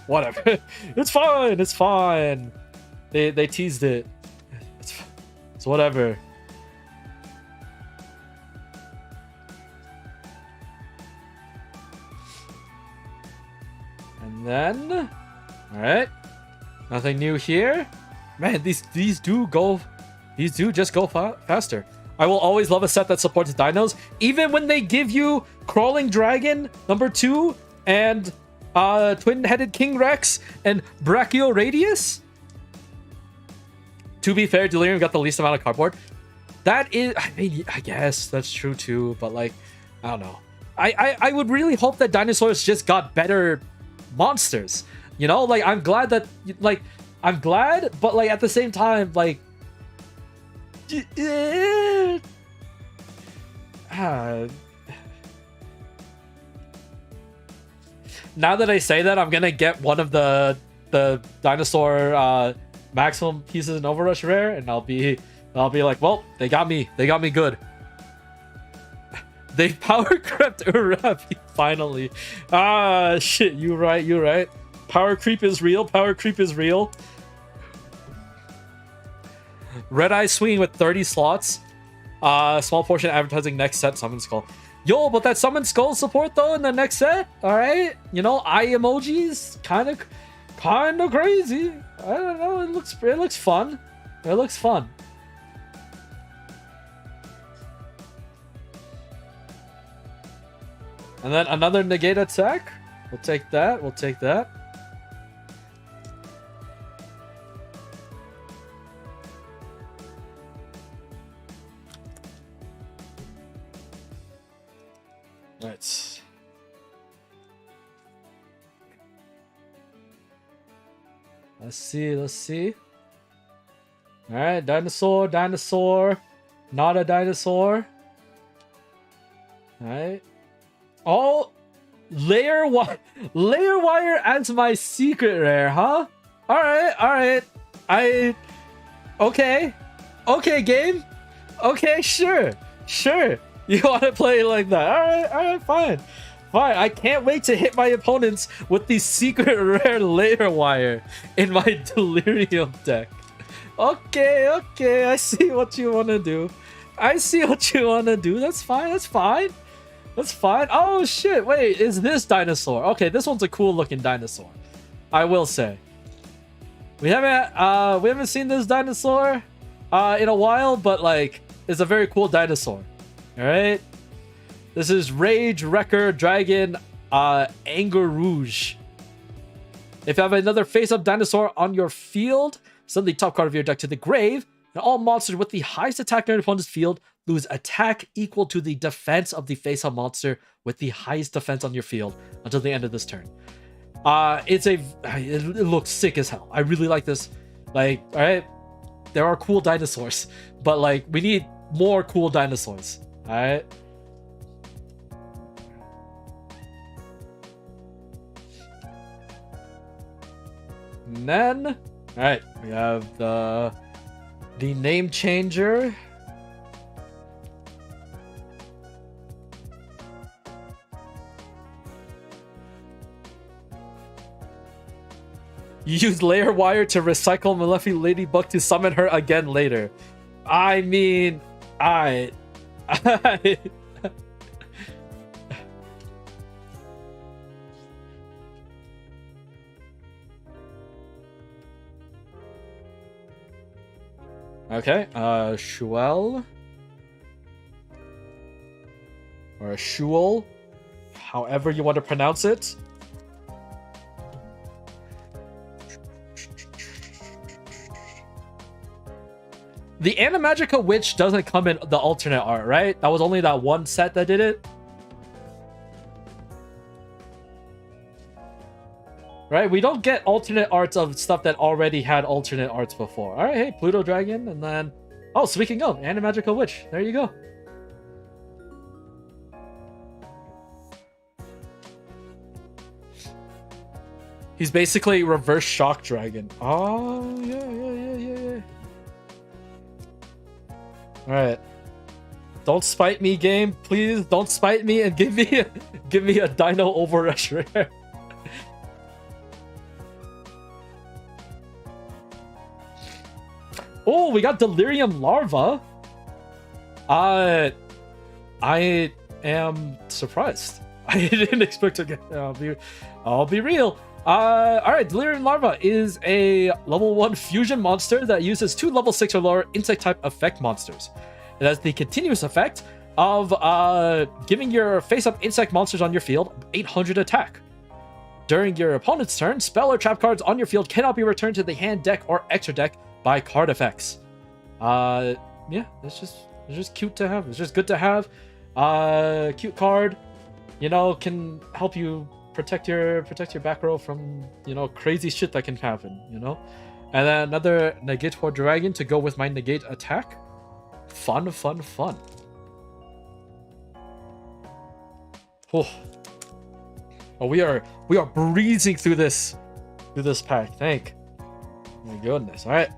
Speaker 2: whatever. It's fine, it's fine. They teased it. It's whatever. And then, all right, nothing new here. Man, these do just go faster. I will always love a set that supports dinos, even when they give you Crawling Dragon #2 and Twin-Headed King Rex and Brachioradius. To be fair, Delirium got the least amount of cardboard. That is, I mean, I guess that's true too, but like, I don't know. I would really hope that Dinosaurs just got better monsters. You know, like, I'm glad that, like, I'm glad, but like at the same time, like, now that I say that, I'm gonna get one of the Dinosaur maximum pieces in Overrush rare, and I'll be like, well, they got me good. They power crept Urabi finally. Ah, shit, you right. Power creep is real. Red Eye swinging with 30 slots. Small portion advertising next set Summon Skull. Yo, but that Summon Skull support though in the next set, all right? You know, eye emojis, kind of crazy. I don't know. It looks fun. It looks fun. And then another negate attack. We'll take that. Let's see. All right, dinosaur, not a dinosaur. All right. Oh, layer wire as my secret rare, huh? All right. Okay, game. Okay, sure. You want to play like that? All right, fine. I can't wait to hit my opponents with the secret rare layer wire in my Delirium deck. Okay. I see what you want to do. That's fine. Oh shit! Wait, is this Dinosaur? Okay, this one's a cool looking dinosaur. I will say. We haven't seen this dinosaur in a while, but like, it's a very cool dinosaur. All right. This is Rage Wrecker Dragon Anger Rouge. If you have another face-up dinosaur on your field, send the top card of your deck to the grave, and all monsters with the highest attack on your opponent's field lose attack equal to the defense of the face-up monster with the highest defense on your field until the end of this turn. It looks sick as hell. I really like this. Like, all right, there are cool dinosaurs, but like, we need more cool dinosaurs. All right. And then, all right, we have the name changer. You use layer wire to recycle Malefi Ladybug to summon her again later. I mean, I okay, Shuel. Or a Shuel. However you want to pronounce it. The Animagica Witch doesn't come in the alternate art, right? That was only that one set that did it. Right? We don't get alternate arts of stuff that already had alternate arts before. All right, hey, Pluto Dragon, and then... Oh, speaking of, Animagica Witch. There you go. He's basically reverse Shock Dragon. Oh, yeah. All right. Don't spite me, game. Please don't spite me and give me a Dino Overrush rare. Oh, we got Delirium Larva. I am surprised. I didn't expect to get. I'll be real. All right, Delirium Larva is a level 1 fusion monster that uses 2 level 6 or lower insect type effect monsters. It has the continuous effect of giving your face-up insect monsters on your field 800 attack. During your opponent's turn, spell or trap cards on your field cannot be returned to the hand, deck, or extra deck by card effects. Yeah, it's just cute to have. It's just good to have. Cute card, you know, can help you protect your back row from, you know, crazy shit that can happen, you know. And then another negate for dragon to go with my negate attack. Fun. Oh, we are breezing through this pack. Thank my goodness. All right.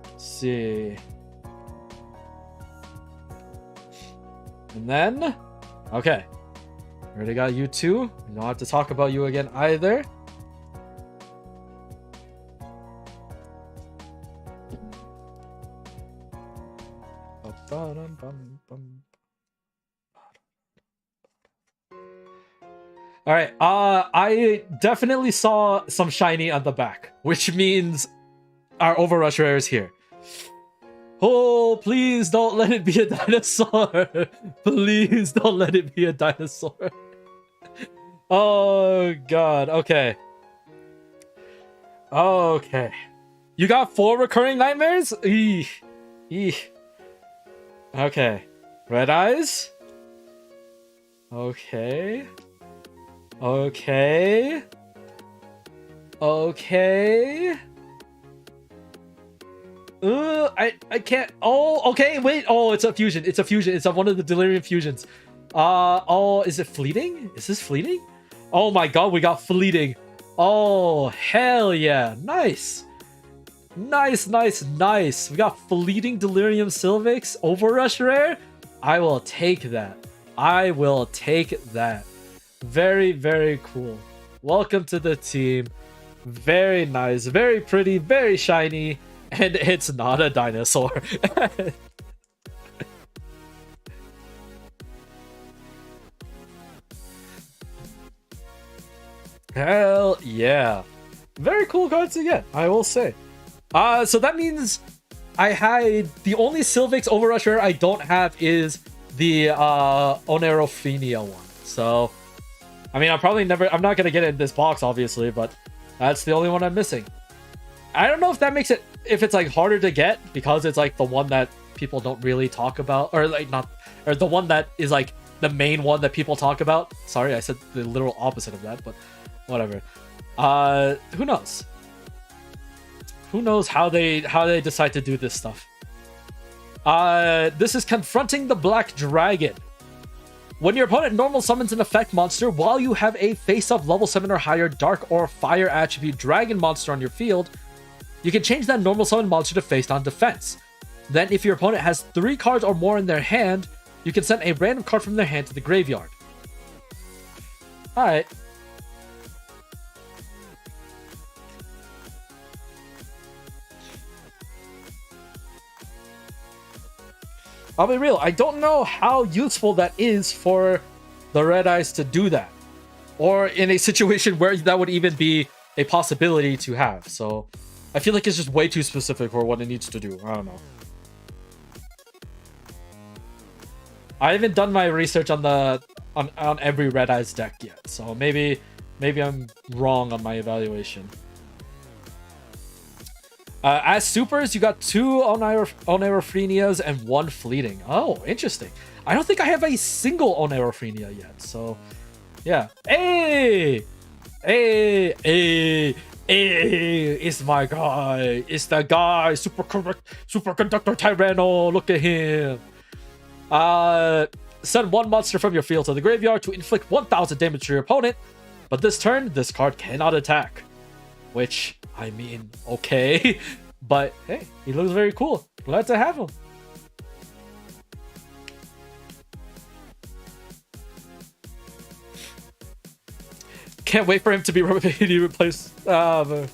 Speaker 2: Let's see. And then, okay. Already got you two. We don't have to talk about you again either. All right. I definitely saw some shiny on the back, which means our Overrush rare is here. Oh, please don't let it be a dinosaur. Please don't let it be a dinosaur. Oh, God. Okay. Okay. You got 4 recurring nightmares? Eeh. Eeh. Okay. Red eyes. Okay. Okay. Okay. I can't. Oh, okay. Wait. Oh, it's a fusion. It's a fusion. It's one of the Delirium fusions. Oh, is it fleeting? Is this fleeting? Oh my God, we got fleeting. Oh, hell yeah. Nice. Nice. We got fleeting Delirium Sylvix Overrush rare. I will take that. Very, very cool. Welcome to the team. Very nice. Very pretty. Very shiny. And it's not a dinosaur. Hell yeah. Very cool cards to get, I will say. So that means I had the only Sylvix Overrush rare I don't have is the Onerophenia one. So I mean, I'm not gonna get it in this box, obviously, but that's the only one I'm missing. I don't know if that makes it, if it's like harder to get because it's like the one that people don't really talk about, or like not, or the one that is like the main one that people talk about. Sorry, I said the literal opposite of that, but whatever. Who knows? Who knows how they decide to do this stuff? This is Confronting the Black Dragon. When your opponent normal summons an effect monster while you have a face-up level 7 or higher dark or fire attribute dragon monster on your field, you can change that normal summon monster to face-down defense. Then if your opponent has 3 cards or more in their hand, you can send a random card from their hand to the graveyard. Alright. I'll be real, I don't know how useful that is for the Red Eyes to do that. Or in a situation where that would even be a possibility to have. So I feel like it's just way too specific for what it needs to do. I don't know. I haven't done my research on every Red Eyes deck yet. So maybe I'm wrong on my evaluation. As supers, you got 2 Onerophenias and 1 fleeting. Oh, interesting. I don't think I have a single Onerophenia yet. So, yeah. Hey! It's my guy. It's the guy. Superconductor Tyranno. Look at him. Send 1 monster from your field to the graveyard to inflict 1000 damage to your opponent. But this turn, this card cannot attack. Which, I mean, okay. But hey, he looks very cool. Glad to have him. Can't wait for him to be replaced. Don't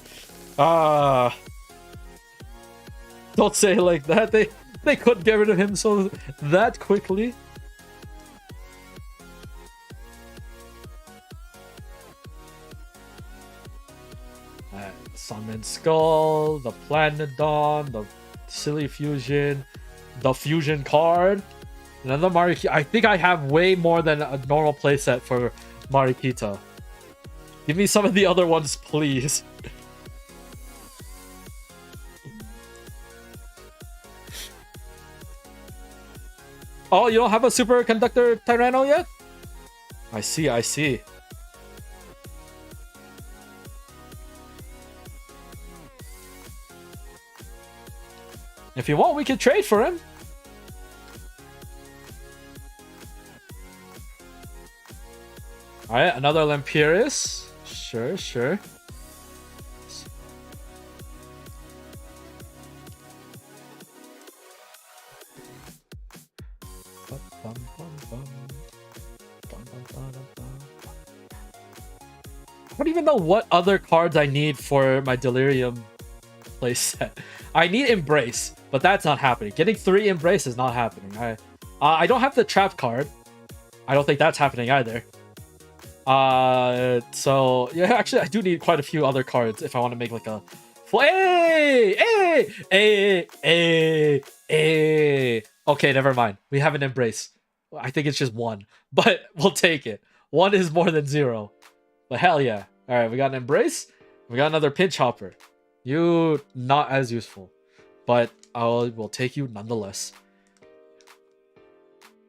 Speaker 2: say it like that. They couldn't get rid of him so that quickly. Summon Skull, the Planodon, the Silly Fusion, the Fusion card, another Marikita. I think I have way more than a normal playset for Marikita. Give me some of the other ones, please. Oh, you don't have a Superconductor Tyranno yet? I see, I see. If you want, we can trade for him. Alright, another Lampiris. Sure, sure. I don't even know what other cards I need for my Delirium playset. I need Embrace, but that's not happening. Getting 3 Embrace is not happening. I don't have the Trap card. I don't think that's happening either. So yeah, actually I do need quite a few other cards if I want to make like a full. Okay, never mind. We have an Embrace. I think it's just 1, but we'll take it. 1 is more than 0. But hell yeah. All right, we got an Embrace. We got another Pinch Hopper. You not as useful, but we'll take you nonetheless.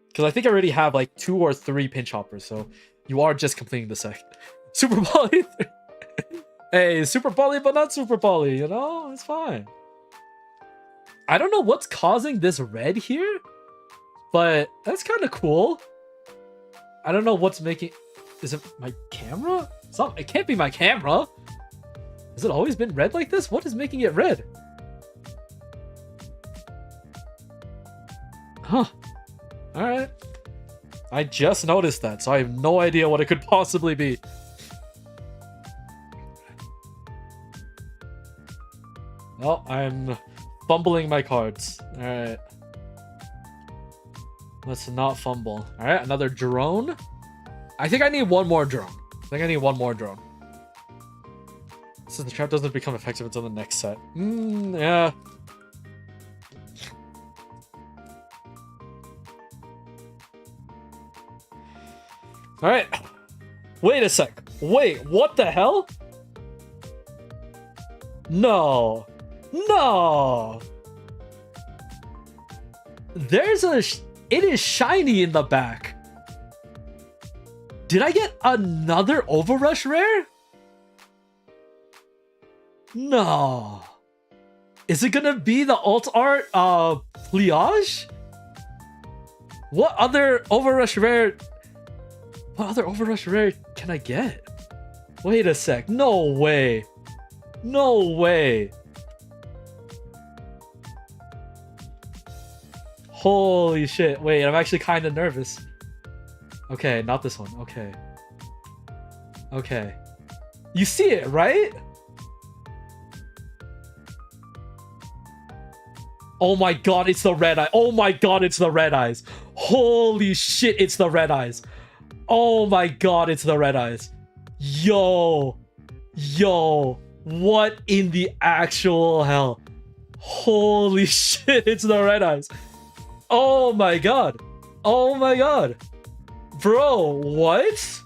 Speaker 2: Because I think I already have like 2 or 3 Pinch Hoppers, so you are just completing the set. Super Poly. Hey, Super Poly, but not Super Poly. You know, it's fine. I don't know what's causing this red here, but that's kind of cool. I don't know what's making. Is it my camera? It can't be my camera. Has it always been red like this? What is making it red? Huh. Alright. I just noticed that, so I have no idea what it could possibly be. Well, I'm fumbling my cards. Alright. Let's not fumble. Alright, another drone. I think I need one more drone. So the trap doesn't become effective until the next set. Yeah. Alright. Wait a sec. Wait, what the hell? No. No. There's a... It is shiny in the back. Did I get another Overrush rare? No. Is it gonna be the alt art pliage? What other Overrush rare can I get? Wait a sec. No way. No way. Holy shit. Wait, I'm actually kind of nervous. Okay, not this one. Okay. Okay. You see it, right? Oh my god, it's the red eye. Oh my god, it's the red eyes. Holy shit, it's the red eyes. Oh my god, it's the red eyes. Yo. Yo. What in the actual hell? Holy shit, it's the red eyes. Oh my god. Oh my god. Bro, what?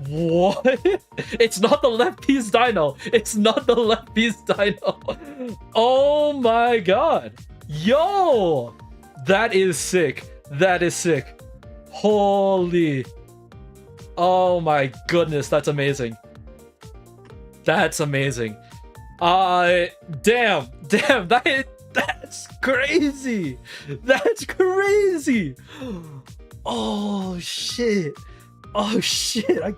Speaker 2: What? It's not the left piece dino. It's not the left piece dino. Oh my god. Yo. That is sick. That is sick. Holy. Oh my goodness. That's amazing. That's amazing. Damn. Damn. That's crazy. That's crazy. Oh shit. Oh shit. I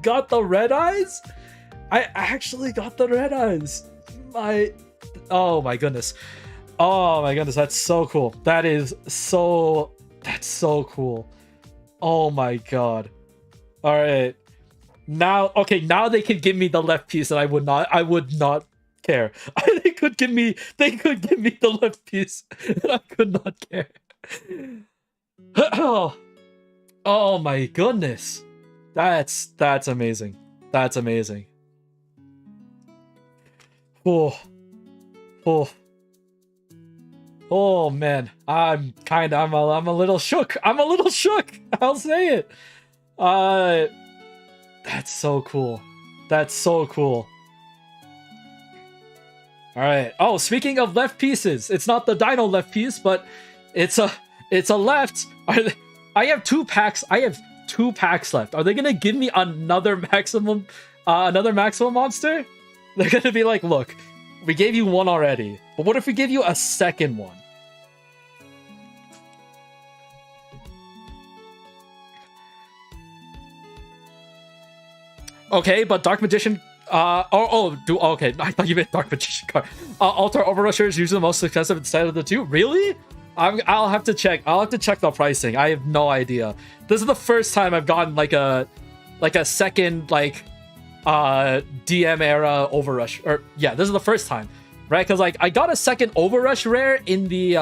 Speaker 2: got the red eyes. I actually got the red eyes. Oh my goodness. Oh my goodness, that's so cool. That's so cool. Oh my god. All right. Now, okay, now they can give me the left piece and I would not care. They could give me the left piece and I could not care. Oh my goodness. That's amazing. That's amazing. Oh man, I'm a little shook. I'll say it. That's so cool. All right. Oh, speaking of left pieces, it's not the Dino left piece, but it's a left. I have 2 packs. I have 2 packs left. Are they gonna give me another maximum monster? They're gonna be like, look, we gave you 1 already, but what if we give you a second one? Okay, but Dark Magician. Okay. I thought you meant Dark Magician card. Altar Overrusher is usually the most expensive instead of the 2. Really? I'll have to check. I'll have to check the pricing. I have no idea. This is the first time I've gotten like a second DM era Overrush. Or yeah, this is the first time, right? Because like I got a second Overrush rare in the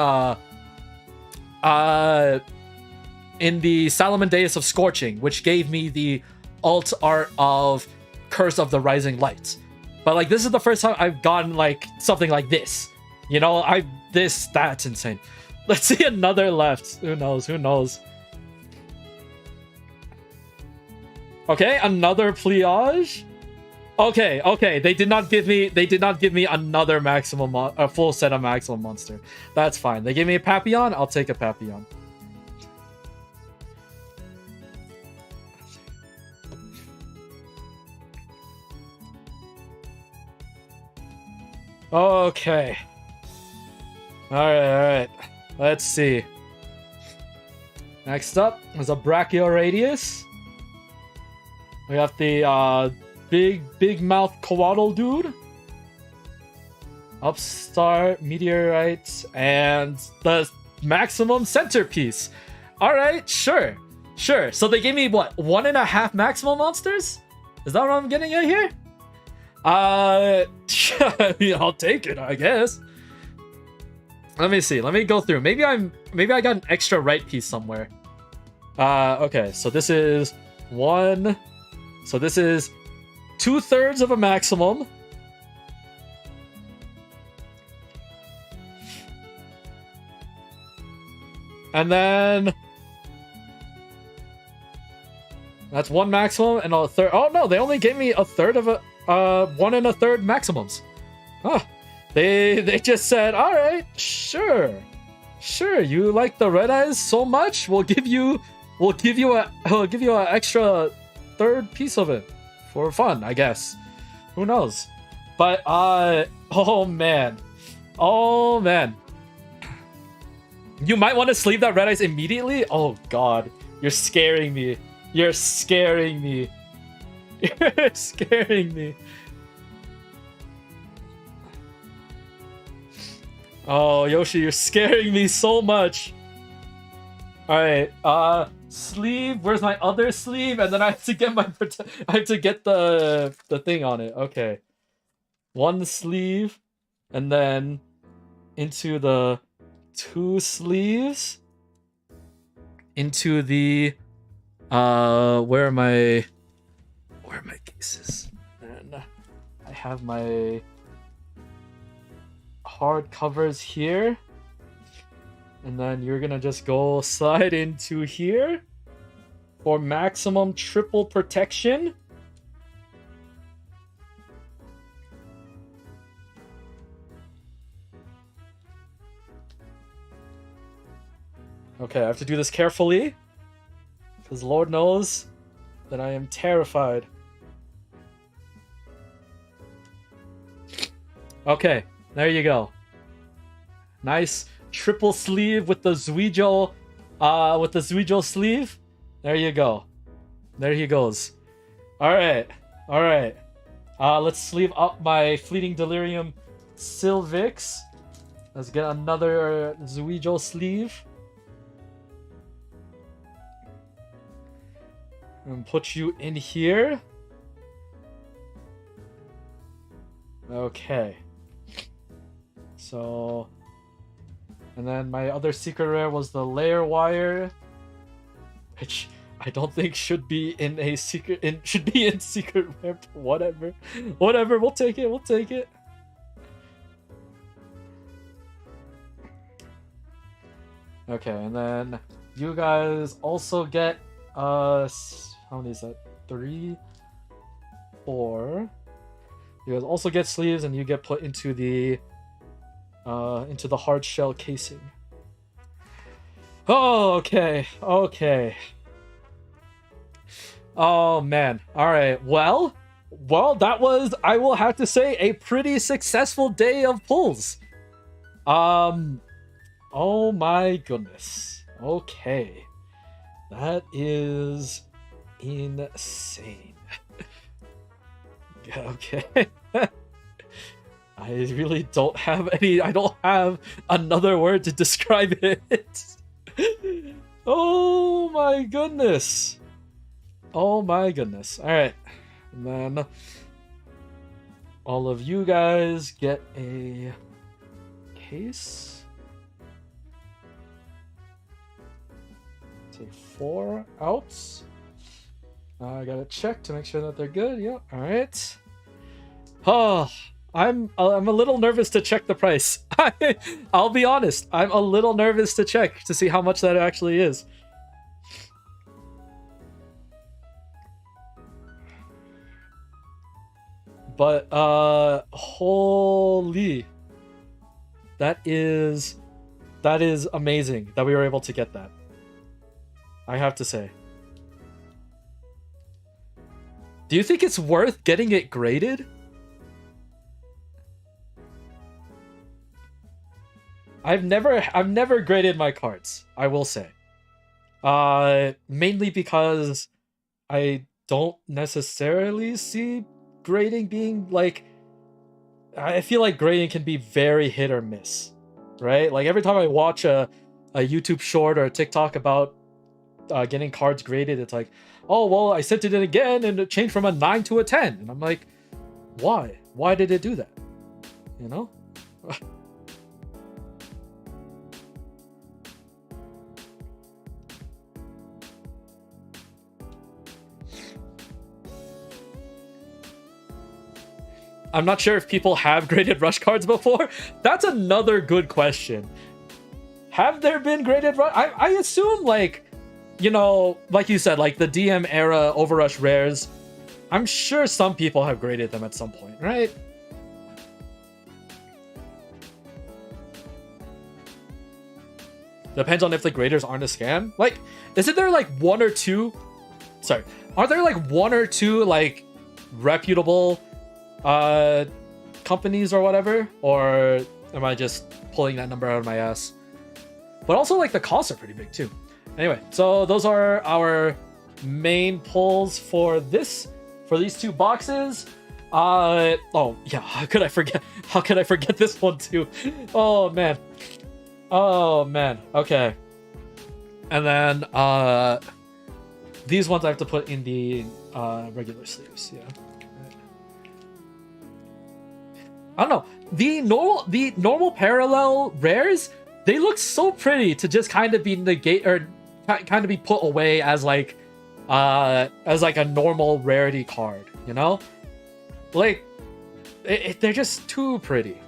Speaker 2: Salamandeus of Scorching, which gave me the alt art of Curse of the Rising Light. But like this is the first time I've gotten like something like this. You know, that's insane. Let's see another left. Who knows? Okay, another pliage. Okay. They did not give me another a full set of maximum monster. That's fine. They gave me a Papillon. I'll take a Papillon. Okay. All right. Let's see. Next up is a Brachioradius. We have the big mouth Coatl dude. Upstart, Meteorite, and the maximum centerpiece. All right, sure. So they gave me what, 1.5 maximum monsters? Is that what I'm getting at here? I mean, I'll take it, I guess. Let me see. Let me go through. Maybe I got an extra right piece somewhere. Okay, so this is 1. So this is 2/3 of a maximum. And then that's 1 maximum and a third. Oh no, they only gave me a third of a 1 1/3 maximums. Huh. They just said, all right, sure, you like the red eyes so much, we'll give you an extra third piece of it for fun, I guess. Who knows? But oh man, you might want to sleeve that red eyes immediately. Oh god, you're scaring me. You're scaring me. Oh, Yoshi, you're scaring me so much. Alright, sleeve. Where's my other sleeve? And then I have to get the thing on it. Okay. 1 sleeve. And then into the 2 sleeves. Into the where are my cases? And I have my hard covers here, and then you're gonna just go slide into here for maximum triple protection. Okay, I have to do this carefully because Lord knows that I am terrified. Okay, there you go. Nice triple sleeve with the Zuijo, sleeve. There you go. There he goes. All right. Let's sleeve up my Fleeting Delirium Sylvix. Let's get another Zuijo sleeve. And put you in here. Okay. So... And then my other secret rare was the layer wire. Which I don't think should be in a secret... should be in secret rare, but whatever. Whatever, we'll take it, we'll take it. Okay, and then you guys also get how many is that? 3, 4. You guys also get sleeves, and you get put into the hard shell casing. Oh, okay, okay. Oh man. All right. Well, that was, I will have to say, a pretty successful day of pulls. Oh my goodness. Okay. That is insane. Okay. I really don't have I don't have another word to describe it. Oh my goodness. Oh my goodness. All right. And then all of you guys get a case. Take 4 outs. I gotta check to make sure that they're good. Yeah. All right. Oh, I'm a little nervous to check the price. I'll be honest. I'm a little nervous to check to see how much that actually is. But holy, that is amazing that we were able to get that. I have to say. Do you think it's worth getting it graded? I've never graded my cards, I will say. Mainly because I don't necessarily see grading being like, I feel like grading can be very hit or miss, right? Like every time I watch a YouTube short or a TikTok about getting cards graded, it's like, oh well, I sent it in again and it changed from a 9 to a 10, and I'm like, why did it do that, you know? I'm not sure if people have graded rush cards before. That's another good question. Have there been graded rush? I assume, like, you know, like you said, like the DM era Overrush rares, I'm sure some people have graded them at some point, right? Depends on if the graders aren't a scam. Like, isn't there like one or two... Sorry. Are there like one or two like reputable companies or whatever? Or am I just pulling that number out of my ass? But also, like, the costs are pretty big too. Anyway, so those are our main pulls for these 2 boxes. Oh yeah, how could I forget this one too? Oh man. Okay. And then these ones I have to put in the regular sleeves. Yeah. I don't know. The normal parallel rares, they look so pretty to just kind of be kind of be put away as like a normal rarity card, you know? Like they're just too pretty.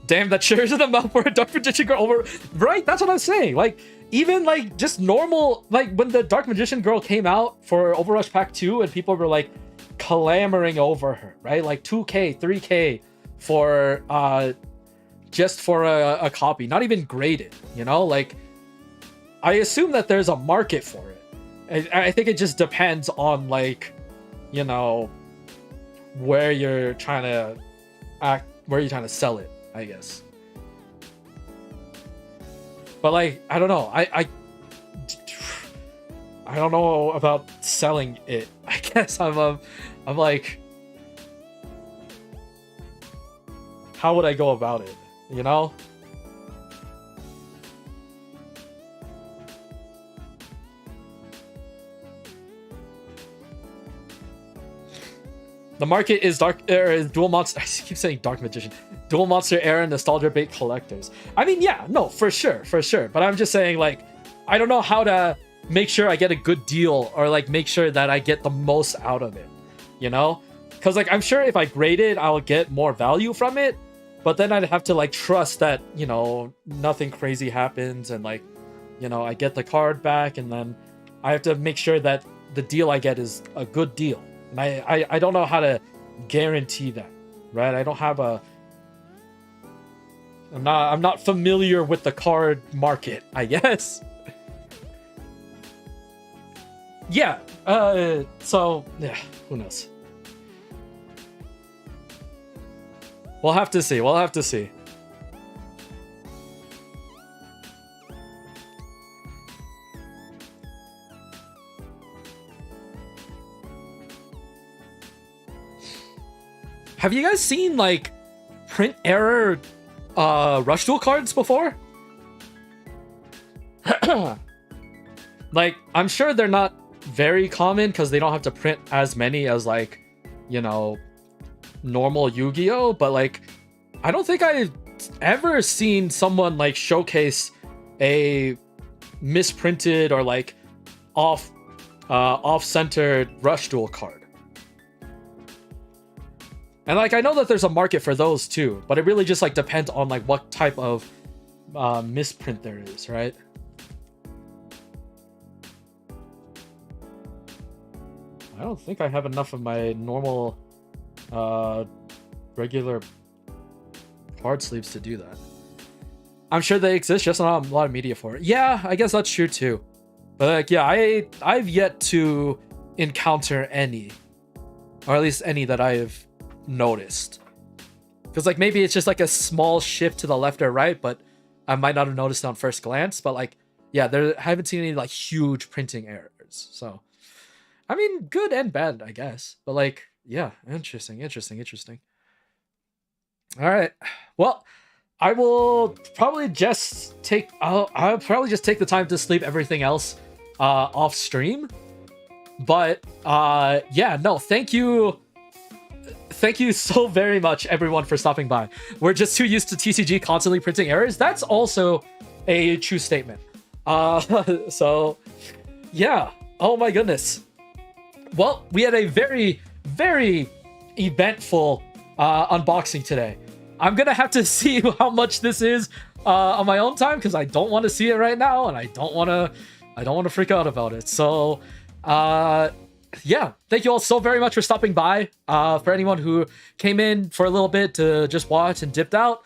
Speaker 2: Damn, that shares the amount for a Dark Magician Girl over, right? That's what I'm saying. Like, even like just normal, like when the Dark Magician Girl came out for Overrush Pack 2 and people were like clamoring over her, right? Like 2K, 3K for just for a copy, not even graded, you know? Like, I assume that there's a market for it. I think it just depends on, like, you know, where you're trying to sell it, I guess. But like, I don't know. I don't know about selling it. I guess I'm like, how would I go about it? You know? The market is Dual Monster. I keep saying Dark Magician. Dual Monster era nostalgia bait collectors. I mean, yeah, no, for sure. But I'm just saying, like, I don't know how to make sure I get a good deal or like make sure that I get the most out of it, you know? Because like I'm sure if I grade it, I'll get more value from it. But then I'd have to like trust that, you know, nothing crazy happens and like, you know, I get the card back and then I have to make sure that the deal I get is a good deal. And I don't know how to guarantee that, right? I don't have a... I'm not familiar with the card market, I guess. Yeah, so, yeah, who knows? We'll have to see. Have you guys seen, like, print error Rush Duel cards before? Like, I'm sure they're not very common because they don't have to print as many as, like, you know, normal Yu-Gi-Oh! But, like, I don't think I've ever seen someone, like, showcase a misprinted or, like, off-centered Rush Duel card. And, like, I know that there's a market for those, too. But it really just, like, depends on, like, what type of misprint there is, right? I don't think I have enough of my normal, regular card sleeves to do that. I'm sure they exist, just not a lot of media for it. Yeah, I guess that's true, too. But, like, yeah, I've yet to encounter any. Or at least any that I've noticed, because like maybe it's just like a small shift to the left or right, but I might not have noticed it on first glance. But like, yeah, I haven't seen any like huge printing errors. So I mean, good and bad, I guess. But like, yeah, interesting. All right, well, I will probably just take I'll probably just take the time to sleep everything else off stream. But yeah, no, thank you so very much, everyone, for stopping by. We're just too used to TCG constantly printing errors. That's also a true statement. So, yeah. Oh my goodness. Well, we had a very, very eventful unboxing today. I'm gonna have to see how much this is on my own time, because I don't want to see it right now, and I don't want to freak out about it. So, yeah, thank you all so very much for stopping by. For anyone who came in for a little bit to just watch and dipped out,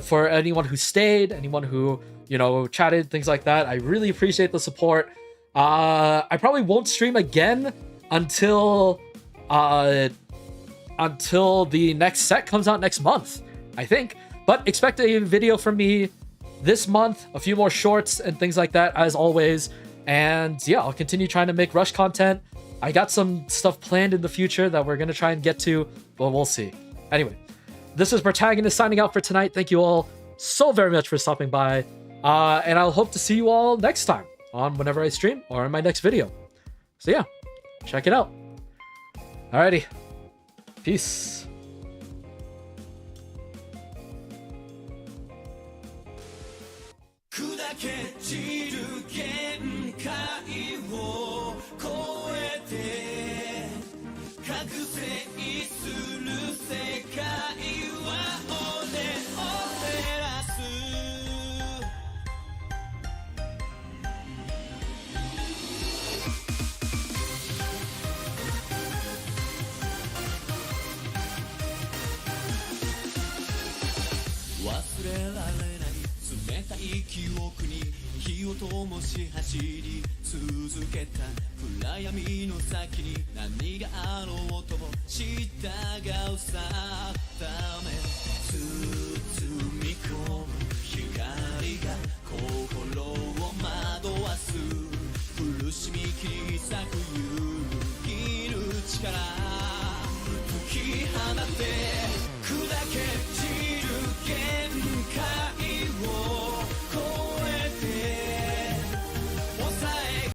Speaker 2: for anyone who stayed, anyone who, you know, chatted, things like that, I really appreciate the support. I probably won't stream again until the next set comes out next month, I think. But expect a video from me this month, a few more shorts and things like that, as always. And yeah, I'll continue trying to make Rush content. I got some stuff planned in the future that we're going to try and get to, but we'll see. Anyway, this is Protagonist signing out for tonight. Thank you all so very much for stopping by. And I'll hope to see you all next time on whenever I stream or in my next video. So yeah, check it out. Alrighty. Peace.
Speaker 3: Thank you.